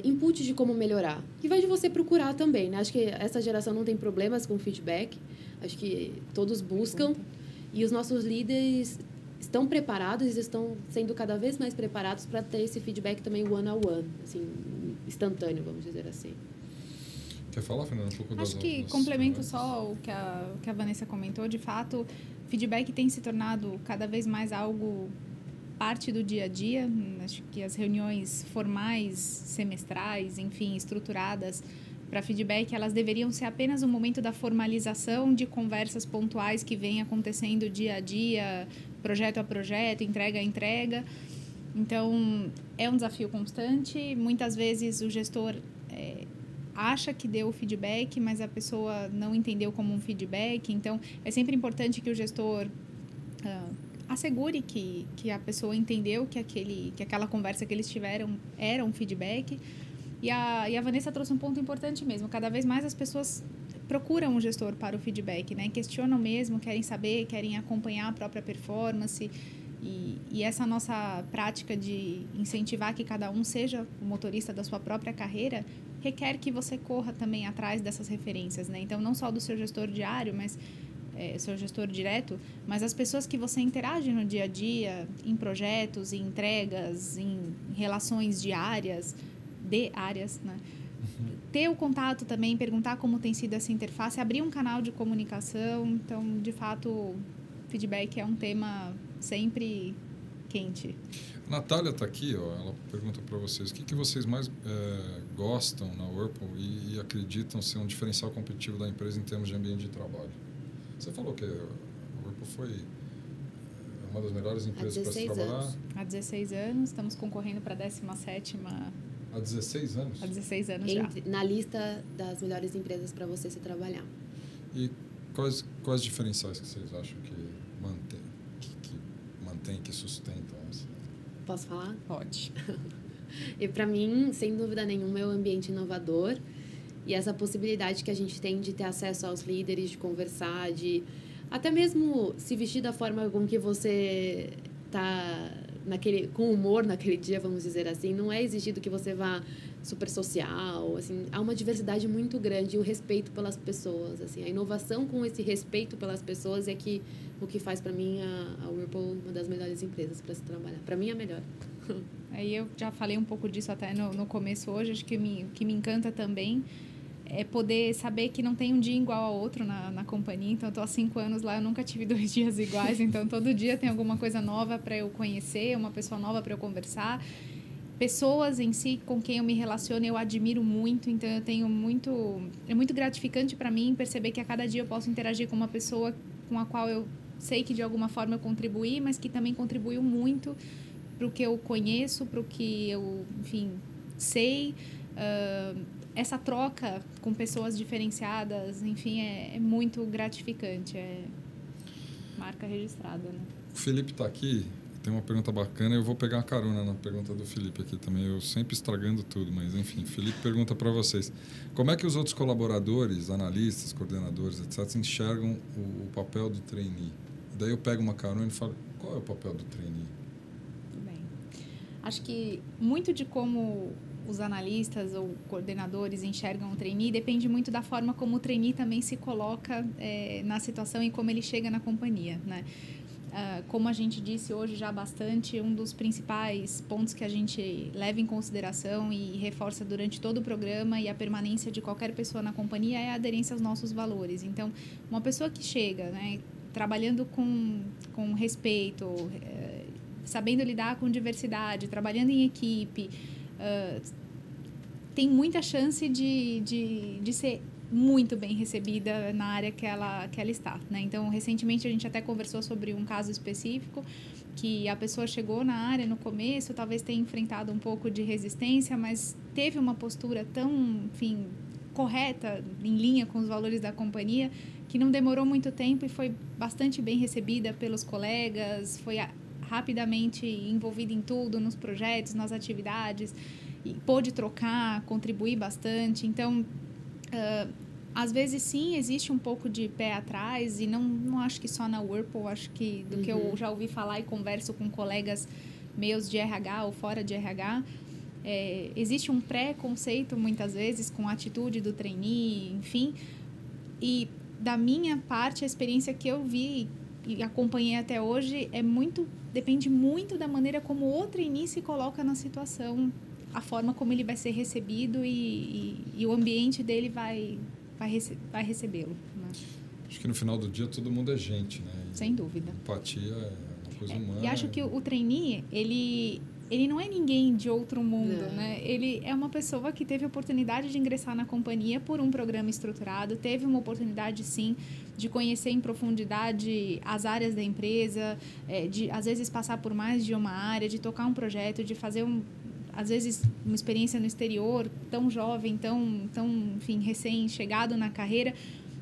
inputs de como melhorar. E vai de você procurar também, né? Acho que essa geração não tem problemas com feedback. Acho que todos buscam. E os nossos líderes estão preparados e estão sendo cada vez mais preparados para ter esse feedback também one-on-one, assim, instantâneo, vamos dizer assim. Quer falar, Fernanda, um pouco das Acho que complemento só o que a Vanessa comentou. De fato, feedback tem se tornado cada vez mais algo parte do dia a dia. Acho que as reuniões formais, semestrais, enfim, estruturadas para feedback, elas deveriam ser apenas um momento da formalização de conversas pontuais que vem acontecendo dia a dia, projeto a projeto, entrega a entrega. Então, é um desafio constante. Muitas vezes o gestor acha que deu o feedback, mas a pessoa não entendeu como um feedback. Então, é sempre importante que o gestor assegure que a pessoa entendeu que aquela conversa que eles tiveram era um feedback. E a Vanessa trouxe um ponto importante mesmo. Cada vez mais as pessoas procuram o gestor para o feedback, né? Questionam mesmo, querem saber, querem acompanhar a própria performance. E essa nossa prática de incentivar que cada um seja o motorista da sua própria carreira requer que você corra também atrás dessas referências, né? Então, não só do seu gestor diário, mas seu gestor direto, mas as pessoas que você interage no dia a dia, em projetos, em entregas, em relações diárias, né? Ter o contato também, perguntar como tem sido essa interface, abrir um canal de comunicação. Então, de fato, feedback é um tema sempre quente. A Natália está aqui, ó, ela pergunta para vocês o que vocês mais gostam na Whirlpool e acreditam ser um diferencial competitivo da empresa em termos de ambiente de trabalho. Você falou que a Whirlpool foi uma das melhores empresas para se trabalhar. Há 16 anos, estamos concorrendo para a 17ª. Há 16 anos? Há 16 anos já. Na lista das melhores empresas para você se trabalhar. E quais diferenciais que vocês acham que mantém, que sustentam? Posso falar? Pode. E para mim, sem dúvida nenhuma, é o ambiente inovador e essa possibilidade que a gente tem de ter acesso aos líderes, de conversar, de até mesmo se vestir da forma com que você está com humor naquele dia, vamos dizer assim. Não é exigido que você vá super social, assim, há uma diversidade muito grande e o respeito pelas pessoas, assim, a inovação com esse respeito pelas pessoas é o que faz para mim a Whirlpool uma das melhores empresas para se trabalhar. Para mim é a melhor. Aí eu já falei um pouco disso até no começo hoje. Acho que o que me encanta também é poder saber que não tem um dia igual ao outro na companhia. Então, eu estou há 5 anos lá, eu nunca tive 2 dias iguais. Então, todo dia tem alguma coisa nova para eu conhecer, uma pessoa nova para eu conversar. Pessoas em si com quem eu me relaciono, eu admiro muito. Então, eu tenho é muito gratificante para mim perceber que a cada dia eu posso interagir com uma pessoa com a qual eu sei que de alguma forma eu contribuí, mas que também contribuiu muito para o que eu conheço, para o que eu, enfim, sei. Essa troca com pessoas diferenciadas, enfim, é muito gratificante. É marca registrada, né? O Felipe está aqui, tem uma pergunta bacana. Eu vou pegar uma carona na pergunta do Felipe aqui também. Eu sempre estragando tudo, mas enfim. Felipe pergunta para vocês. Como é que os outros colaboradores, analistas, coordenadores, etc., enxergam o papel do trainee? Daí eu pego uma carona e falo, qual é o papel do trainee? Muito bem. Acho que muito de como os analistas ou coordenadores enxergam o trainee depende muito da forma como o trainee também se coloca na situação e como ele chega na companhia, né? Como a gente disse hoje já bastante, um dos principais pontos que a gente leva em consideração e reforça durante todo o programa e a permanência de qualquer pessoa na companhia é a aderência aos nossos valores. Então, uma pessoa que chega, né, trabalhando com respeito, sabendo lidar com diversidade, trabalhando em equipe, tem muita chance de ser muito bem recebida na área que ela está, né? Então, recentemente a gente até conversou sobre um caso específico que a pessoa chegou na área no começo, talvez tenha enfrentado um pouco de resistência, mas teve uma postura tão, enfim, correta, em linha com os valores da companhia, que não demorou muito tempo e foi bastante bem recebida pelos colegas, foi rapidamente envolvida em tudo, nos projetos, nas atividades, e pôde trocar, contribuir bastante. Então, às vezes, sim, existe um pouco de pé atrás, e não acho que só na Whirlpool, acho que do que eu já ouvi falar e converso com colegas meus de RH ou fora de RH, existe um preconceito, muitas vezes, com a atitude do trainee, enfim. E, da minha parte, a experiência que eu vi e acompanhei até hoje depende muito da maneira como o trainee se coloca na situação, a forma como ele vai ser recebido e o ambiente dele vai recebê-lo, né? Acho que no final do dia todo mundo é gente, né? Sem dúvida. Empatia é uma coisa humana. E acho que o trainee, ele não é ninguém de outro mundo, né? Ele é uma pessoa que teve a oportunidade de ingressar na companhia por um programa estruturado, teve uma oportunidade, sim, de conhecer em profundidade as áreas da empresa, de, às vezes, passar por mais de uma área, de tocar um projeto, de fazer às vezes, uma experiência no exterior, tão jovem, tão enfim, recém-chegado na carreira.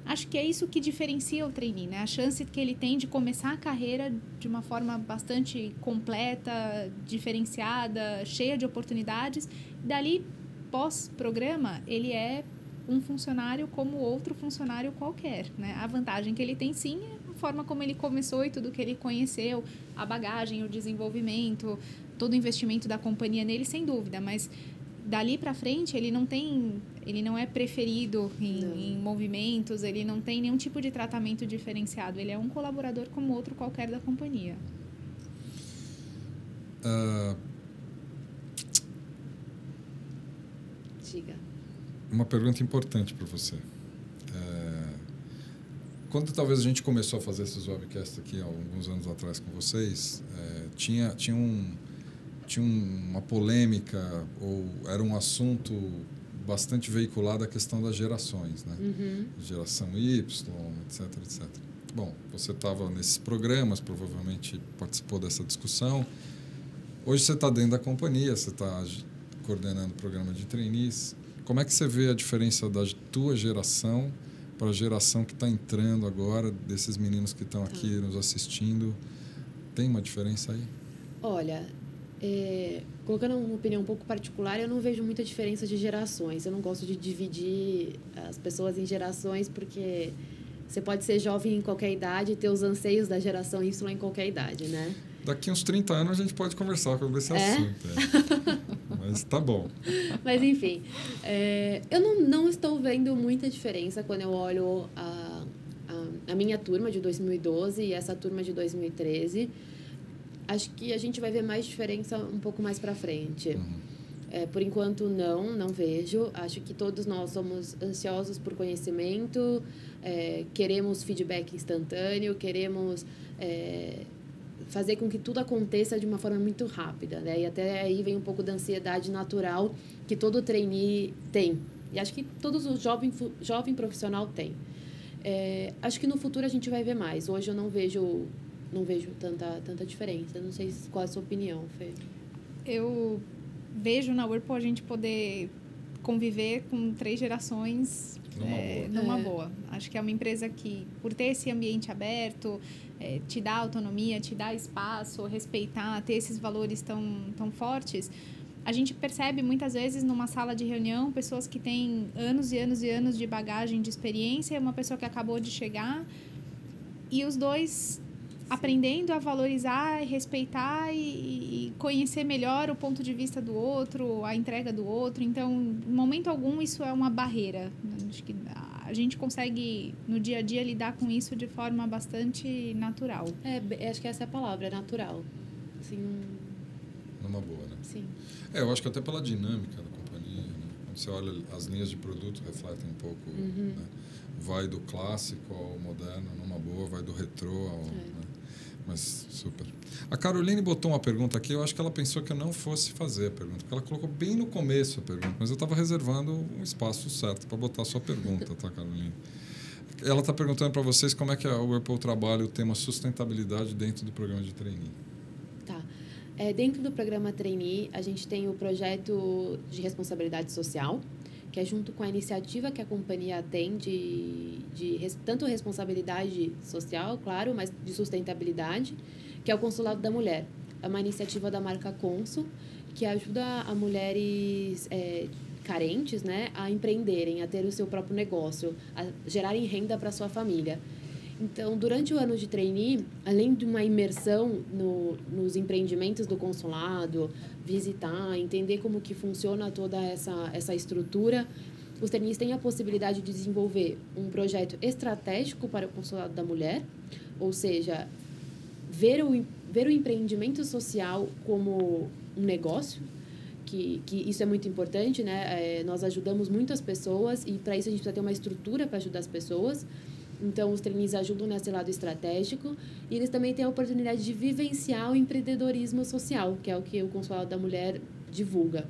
Acho que é isso que diferencia o trainee, né? A chance que ele tem de começar a carreira de uma forma bastante completa, diferenciada, cheia de oportunidades. E dali, pós-programa, ele é um funcionário como outro funcionário qualquer, né? A vantagem que ele tem, sim, é a forma como ele começou e tudo que ele conheceu, a bagagem, o desenvolvimento, todo o investimento da companhia nele, sem dúvida, mas dali para frente ele não é preferido em movimentos, ele não tem nenhum tipo de tratamento diferenciado, ele é um colaborador como outro qualquer da companhia. Diga. Uma pergunta importante para você. Quando talvez a gente começou a fazer esses webcasts aqui há alguns anos atrás com vocês, tinha uma polêmica, ou era um assunto bastante veiculado, a questão das gerações, né? Geração Y, etc. Bom, você estava nesses programas, provavelmente participou dessa discussão. Hoje você está dentro da companhia, você está coordenando o programa de trainees. Como é que você vê a diferença da tua geração para a geração que está entrando agora, desses meninos que estão aqui nos assistindo? Tem uma diferença aí? Olha, colocando uma opinião um pouco particular, eu não vejo muita diferença de gerações. Eu não gosto de dividir as pessoas em gerações, porque você pode ser jovem em qualquer idade e ter os anseios da geração Y em qualquer idade, né? Daqui uns 30 anos a gente pode conversar sobre esse assunto. Mas tá bom. Mas, enfim, eu não estou vendo muita diferença quando eu olho a minha turma de 2012 e essa turma de 2013. Acho que a gente vai ver mais diferença um pouco mais para frente. Por enquanto, não vejo. Acho que todos nós somos ansiosos por conhecimento, queremos feedback instantâneo, queremos fazer com que tudo aconteça de uma forma muito rápida, né? E até aí vem um pouco da ansiedade natural que todo trainee tem. E acho que todos os jovem profissional tem. Acho que no futuro a gente vai ver mais. Hoje eu não vejo tanta diferença. Não sei qual é a sua opinião, Fê. Eu vejo na Whirlpool a gente poder conviver com 3 gerações numa boa. Acho que é uma empresa que, por ter esse ambiente aberto, te dá autonomia, te dá espaço, respeitar, ter esses valores tão fortes. A gente percebe muitas vezes numa sala de reunião pessoas que têm anos e anos e anos de bagagem, de experiência, uma pessoa que acabou de chegar, e os dois aprendendo a valorizar e respeitar e conhecer melhor o ponto de vista do outro, a entrega do outro. Então, em momento algum, isso é uma barreira. Acho que a gente consegue, no dia a dia, lidar com isso de forma bastante natural. Acho que essa é a palavra, é natural. Assim, numa boa, né? Sim. Eu acho que até pela dinâmica da companhia, né? Quando você olha, as linhas de produto refletem um pouco, né? Vai do clássico ao moderno numa boa, vai do retrô ao... Né? Mas super. A Caroline botou uma pergunta aqui, eu acho que ela pensou que eu não fosse fazer a pergunta, porque ela colocou bem no começo a pergunta, mas eu estava reservando um espaço certo para botar a sua pergunta, tá, Caroline? Ela está perguntando para vocês como é que a Whirlpool trabalha o tema sustentabilidade dentro do programa de trainee. Tá. Dentro do programa trainee, a gente tem o projeto de responsabilidade social, que é junto com a iniciativa que a companhia tem de tanto responsabilidade social, claro, mas de sustentabilidade, que é o Consulado da Mulher. É uma iniciativa da marca Consul, que ajuda a mulheres carentes, né, a empreenderem, a ter o seu próprio negócio, a gerarem renda para a sua família. Então, durante o ano de trainee, além de uma imersão nos empreendimentos do consulado, visitar, entender como que funciona toda essa estrutura, os trainees têm a possibilidade de desenvolver um projeto estratégico para o Consulado da Mulher, ou seja, ver o empreendimento social como um negócio, que isso é muito importante, né? Nós ajudamos muitas pessoas e, para isso, a gente precisa ter uma estrutura para ajudar as pessoas. Então, os trainees ajudam nesse lado estratégico e eles também têm a oportunidade de vivenciar o empreendedorismo social, que é o que o Consulado da Mulher divulga.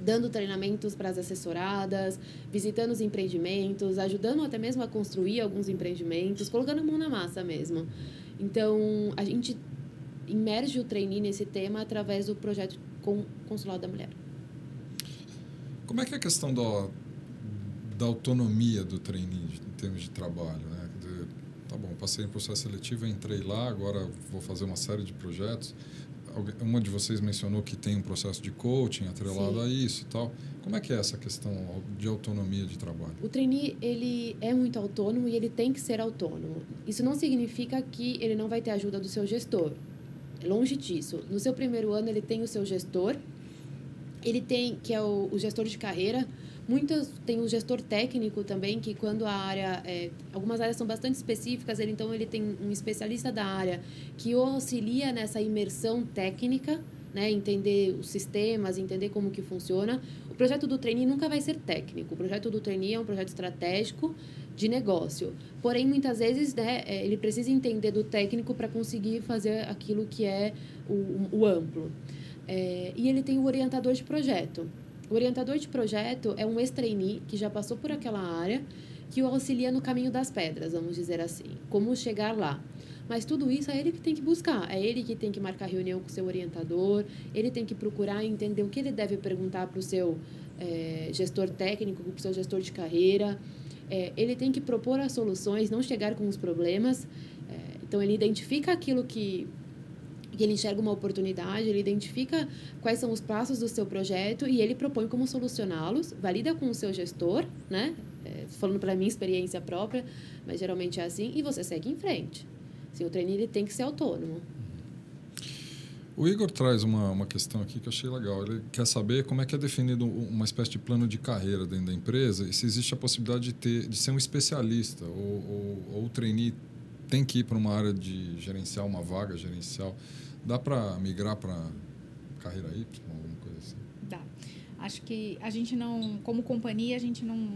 Dando treinamentos para as assessoradas, visitando os empreendimentos, ajudando até mesmo a construir alguns empreendimentos, colocando a mão na massa mesmo. Então, a gente imerge o trainee nesse tema através do projeto com o Consulado da Mulher. Como é que é a questão da autonomia do trainee em termos de trabalho, né? Quer dizer, tá bom, passei em processo seletivo, entrei lá, agora vou fazer uma série de projetos. Uma de vocês mencionou que tem um processo de coaching atrelado a isso e tal. Como é que é essa questão de autonomia de trabalho? O trainee, ele é muito autônomo e ele tem que ser autônomo. Isso não significa que ele não vai ter ajuda do seu gestor. Longe disso. No seu primeiro ano, ele tem o seu gestor, ele tem, que é o gestor de carreira. Muitas tem o gestor técnico também, que quando a área... algumas áreas são bastante específicas, então ele tem um especialista da área que o auxilia nessa imersão técnica, né? Entender os sistemas, entender como que funciona. O projeto do trainee nunca vai ser técnico. O projeto do trainee é um projeto estratégico de negócio. Porém, muitas vezes, né, ele precisa entender do técnico para conseguir fazer aquilo que é o amplo. E ele tem o orientador de projeto. O orientador de projeto é um ex-trainee que já passou por aquela área, que o auxilia no caminho das pedras, vamos dizer assim. Como chegar lá. Mas tudo isso é ele que tem que buscar. É ele que tem que marcar reunião com o seu orientador, ele tem que procurar entender o que ele deve perguntar para o seu gestor técnico, para o seu gestor de carreira. Ele tem que propor as soluções, não chegar com os problemas. Então, ele identifica aquilo que ele enxerga uma oportunidade, ele identifica quais são os passos do seu projeto e ele propõe como solucioná-los, valida com o seu gestor, né? Falando pela minha experiência própria, mas geralmente é assim, e você segue em frente. Assim, o trainee ele tem que ser autônomo. O Igor traz uma questão aqui que eu achei legal. Ele quer saber como é que é definido uma espécie de plano de carreira dentro da empresa e se existe a possibilidade de ser um especialista ou o trainee tem que ir para uma área de gerencial, uma vaga gerencial. Dá para migrar para carreira Y, alguma coisa assim? Dá. Acho que a gente não, como companhia, a gente não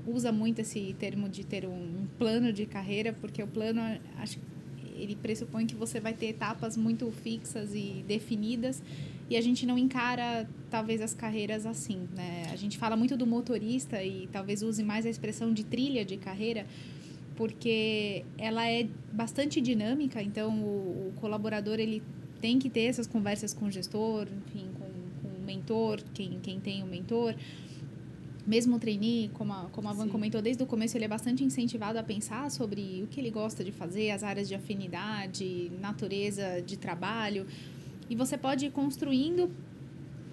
usa muito esse termo de ter um plano de carreira, porque o plano, acho que ele pressupõe que você vai ter etapas muito fixas e definidas e a gente não encara, talvez, as carreiras assim, né? A gente fala muito do motorista e talvez use mais a expressão de trilha de carreira, porque ela é bastante dinâmica, então o colaborador ele tem que ter essas conversas com o gestor, enfim, com o mentor, quem tem o mentor, mesmo o trainee, como a Van Sim. comentou desde o começo, ele é bastante incentivado a pensar sobre o que ele gosta de fazer, as áreas de afinidade, natureza de trabalho. E você pode ir construindo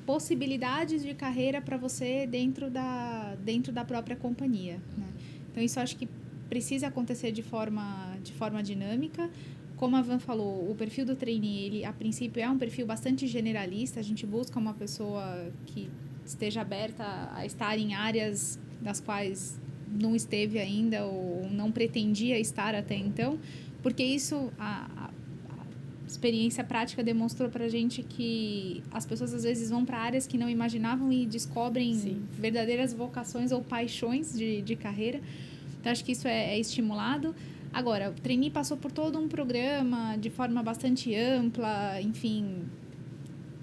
possibilidades de carreira para você dentro da própria companhia, né? Então, isso eu acho que precisa acontecer de forma dinâmica. Como a Van falou, o perfil do trainee, ele, a princípio, é um perfil bastante generalista. A gente busca uma pessoa que esteja aberta a estar em áreas das quais não esteve ainda ou não pretendia estar até então, porque isso, a experiência prática demonstrou para a gente que as pessoas às vezes vão para áreas que não imaginavam e descobrem Sim. verdadeiras vocações ou paixões de carreira. Então, acho que isso é estimulado. Agora, o trainee passou por todo um programa de forma bastante ampla, enfim,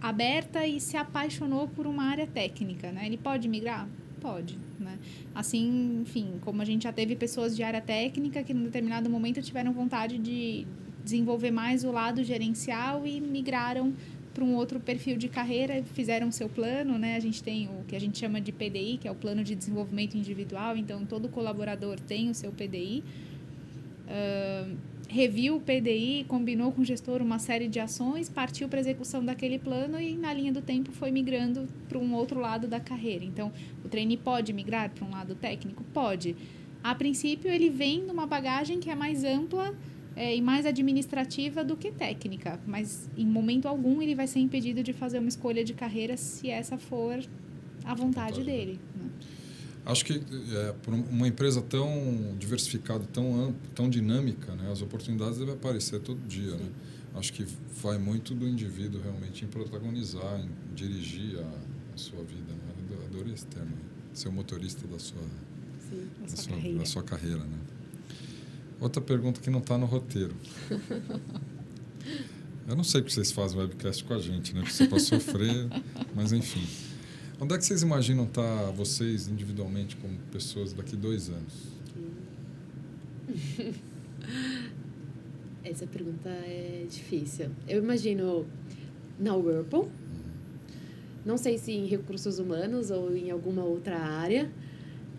aberta, e se apaixonou por uma área técnica, né? Ele pode migrar? Pode, né? Assim, enfim, como a gente já teve pessoas de área técnica que, em determinado momento, tiveram vontade de desenvolver mais o lado gerencial e migraram para um outro perfil de carreira, fizeram seu plano, né? A gente tem o que a gente chama de PDI, que é o Plano de Desenvolvimento Individual, então todo colaborador tem o seu PDI. Reviu o PDI, combinou com o gestor uma série de ações, partiu para a execução daquele plano e, na linha do tempo, foi migrando para um outro lado da carreira. Então, o trainee pode migrar para um lado técnico? Pode. A princípio, ele vem numa bagagem que é mais ampla e mais administrativa do que técnica, mas, em momento algum, ele vai ser impedido de fazer uma escolha de carreira se essa for a vontade dele, né? Acho que por uma empresa tão diversificada, tão ampla, tão dinâmica, né, as oportunidades devem aparecer todo dia, né? Acho que vai muito do indivíduo realmente em protagonizar, em dirigir a sua vida, né? Adorei esse termo, ser o motorista da sua carreira, né? Outra pergunta que não está no roteiro. Eu não sei porque vocês fazem webcast com a gente, né? Porque você para sofrer, mas enfim. Onde é que vocês imaginam estar vocês individualmente como pessoas daqui 2 anos? Essa pergunta é difícil. Eu imagino na Whirlpool, não sei se em recursos humanos ou em alguma outra área,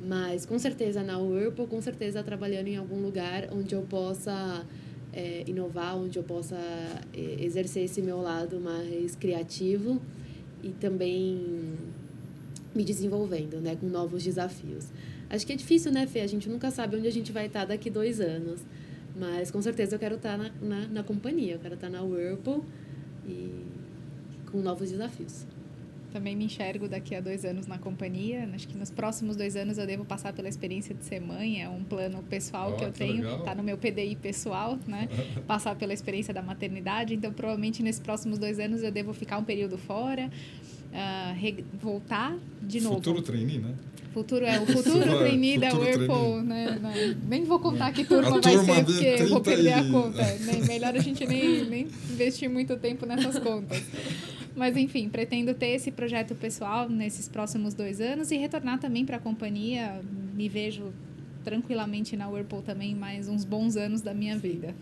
mas com certeza na Whirlpool, com certeza trabalhando em algum lugar onde eu possa inovar, onde eu possa exercer esse meu lado mais criativo e também me desenvolvendo, né, com novos desafios. Acho que é difícil, né, Fê? A gente nunca sabe onde a gente vai estar daqui 2 anos. Mas, com certeza, eu quero estar na companhia. Eu quero estar na Whirlpool e com novos desafios. Também me enxergo daqui a 2 anos na companhia. Acho que nos próximos 2 anos eu devo passar pela experiência de ser mãe. É um plano pessoal que eu tenho. Está no meu PDI pessoal, né? Passar pela experiência da maternidade. Então, provavelmente, nesses próximos 2 anos eu devo ficar um período fora. Voltar de novo. Futuro trainee, né? O futuro trainee da Whirlpool, né? Nem vou contar que turma vai ser, porque eu vou perder a conta. Melhor a gente nem investir muito tempo nessas contas. Mas, enfim, pretendo ter esse projeto pessoal nesses próximos 2 anos e retornar também para a companhia. Me vejo tranquilamente na Whirlpool também mais uns bons anos da minha vida.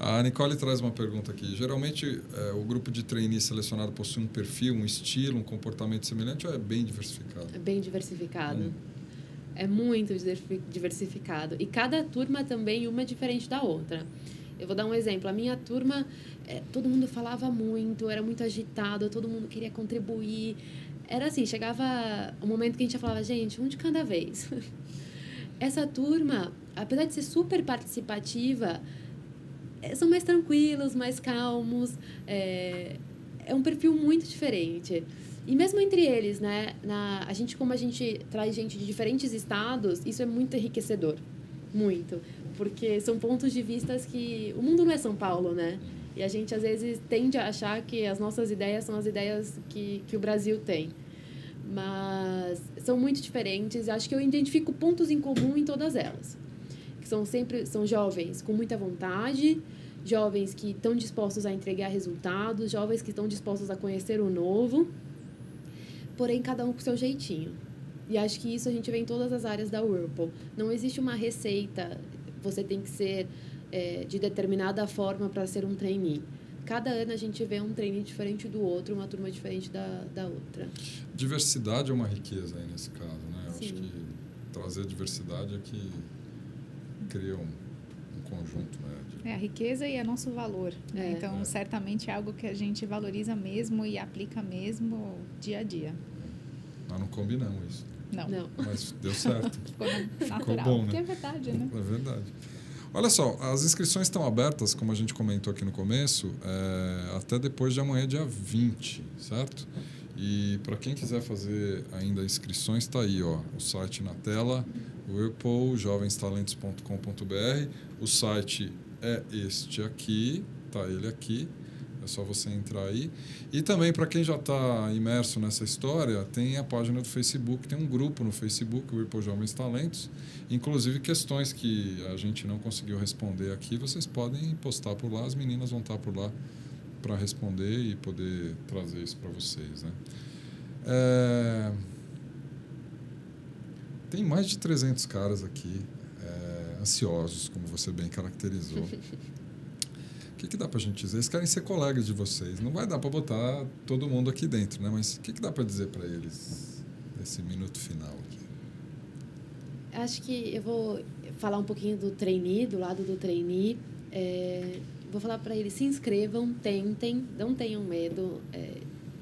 A Nicole traz uma pergunta aqui. Geralmente, o grupo de trainees selecionado possui um perfil, um estilo, um comportamento semelhante ou é bem diversificado? É bem diversificado. É muito diversificado. E cada turma também uma diferente da outra. Eu vou dar um exemplo. A minha turma, todo mundo falava muito, era muito agitado, todo mundo queria contribuir. Era assim, chegava um momento que a gente falava, gente, um de cada vez. Essa turma, apesar de ser super participativa, são mais tranquilos, mais calmos. É um perfil muito diferente. E mesmo entre eles, né? Como a gente traz gente de diferentes estados, isso é muito enriquecedor. Muito. Porque são pontos de vista que... O mundo não é São Paulo, né? E a gente, às vezes, tende a achar que as nossas ideias são as ideias que o Brasil tem. Mas são muito diferentes. Acho que eu identifico pontos em comum em todas elas. São jovens com muita vontade, jovens que estão dispostos a entregar resultados, jovens que estão dispostos a conhecer o novo, porém cada um com o seu jeitinho. E acho que isso a gente vê em todas as áreas da Whirlpool. Não existe uma receita, você tem que ser de determinada forma para ser um trainee. cada ano a gente vê um trainee diferente do outro, uma turma diferente da outra. Diversidade é uma riqueza aí nesse caso, né? Eu Sim. acho que trazer diversidade é que cria um conjunto, né? A riqueza e é nosso valor. Né? Então, certamente é algo que a gente valoriza mesmo e aplica mesmo dia a dia. Nós não combinamos isso. Não. Mas deu certo. Ficou natural. Ficou bom, né? Porque é verdade, né? É verdade. Olha só, as inscrições estão abertas, como a gente comentou aqui no começo, até depois de amanhã, dia 20, certo? E para quem quiser fazer ainda inscrições, está aí, ó, o site na tela, whirlpool.jovenstalentos.com.br. O site é este aqui, tá ele aqui. É só você entrar aí. E também, para quem já está imerso nessa história, tem a página do Facebook, tem um grupo no Facebook, o Whirlpool Jovens Talentos. Inclusive, questões que a gente não conseguiu responder aqui, vocês podem postar por lá, as meninas vão estar por lá para responder e poder trazer isso para vocês. Né? Tem mais de 300 caras aqui, ansiosos, como você bem caracterizou. O que dá para a gente dizer? Eles querem ser colegas de vocês. Não vai dar para botar todo mundo aqui dentro, né? Mas o que dá para dizer para eles nesse minuto final aqui? Acho que eu vou falar um pouquinho do trainee, do lado do trainee. Vou falar para eles, se inscrevam, tentem, não tenham medo,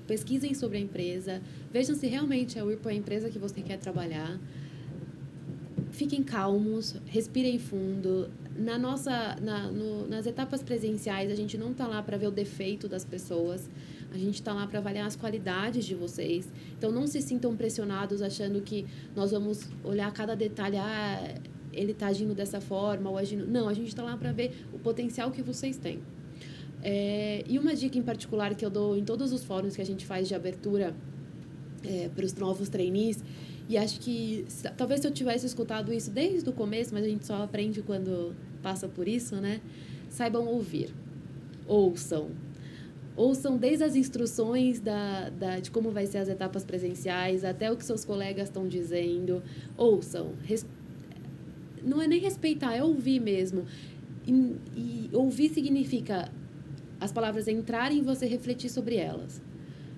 pesquisem sobre a empresa, vejam se realmente a Whirlpool é a empresa que você quer trabalhar. Fiquem calmos, respirem fundo. Nas etapas presenciais, a gente não está lá para ver o defeito das pessoas, a gente está lá para avaliar as qualidades de vocês. Então, não se sintam pressionados achando que nós vamos olhar cada detalhe, ele está agindo dessa forma ou agindo... Não, a gente está lá para ver o potencial que vocês têm. E uma dica em particular que eu dou em todos os fóruns que a gente faz de abertura para os novos trainees, e acho que talvez se eu tivesse escutado isso desde o começo, mas a gente só aprende quando passa por isso, né? Saibam ouvir. Ouçam. Ouçam desde as instruções de como vai ser as etapas presenciais, até o que seus colegas estão dizendo. Ouçam. Não é nem respeitar, é ouvir mesmo. E ouvir significa as palavras entrarem e você refletir sobre elas.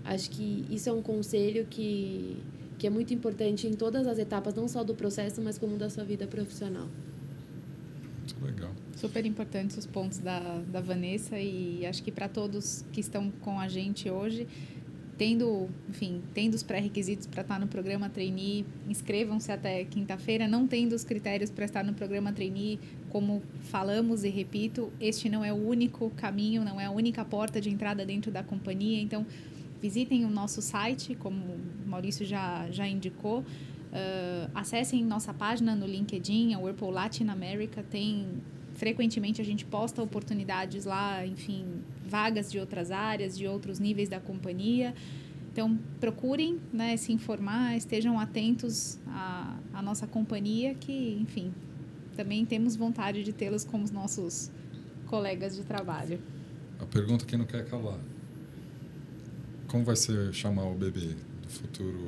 Acho que isso é um conselho que é muito importante em todas as etapas, não só do processo, mas como da sua vida profissional. Muito legal. Super importantes os pontos da Vanessa, e acho que para todos que estão com a gente hoje, tendo os pré-requisitos para estar no programa trainee, inscrevam-se até quinta-feira. Não tendo os critérios para estar no programa trainee, como falamos e repito, este não é o único caminho, não é a única porta de entrada dentro da companhia. Então, visitem o nosso site, como o Maurício já indicou. Acessem nossa página no LinkedIn, a Whirlpool Latin America. Frequentemente a gente posta oportunidades lá, enfim, vagas de outras áreas, de outros níveis da companhia. Então, procurem, né, se informar, estejam atentos à nossa companhia, que, enfim, também temos vontade de tê-los como os nossos colegas de trabalho. A pergunta que não quer calar. Como vai ser chamar o bebê do futuro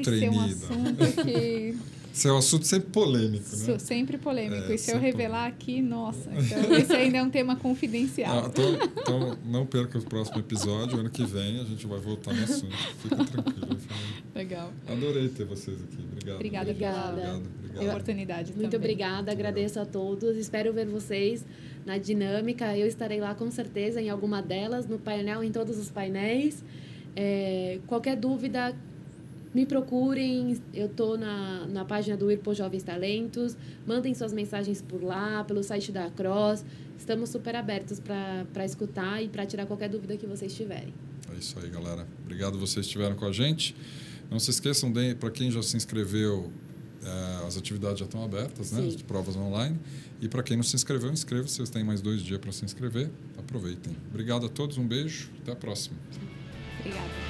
trainee? Esse é um assunto que... Esse é um assunto sempre polêmico, né? Sempre polêmico. E se eu revelar aqui, nossa. Então, esse ainda é um tema confidencial. Então, não perca o próximo episódio. Ano que vem a gente vai voltar no assunto. Fica tranquilo. Legal. Adorei ter vocês aqui. Obrigado. Obrigada pela oportunidade. Muito também. Obrigada. Agradeço a todos. Espero ver vocês na dinâmica. Eu estarei lá com certeza em alguma delas, no painel, em todos os painéis. Qualquer dúvida, me procurem. Eu estou na página do Whirlpool Jovens Talentos. Mandem suas mensagens por lá, pelo site da Cross. Estamos super abertos para escutar e para tirar qualquer dúvida que vocês tiverem. É isso aí, galera. Obrigado vocês que estiveram com a gente. Não se esqueçam, para quem já se inscreveu, as atividades já estão abertas, né? As provas online. E para quem não se inscreveu, inscreva-se. Vocês têm mais 2 dias para se inscrever. Aproveitem. Obrigado a todos, um beijo. Até a próxima. Obrigada.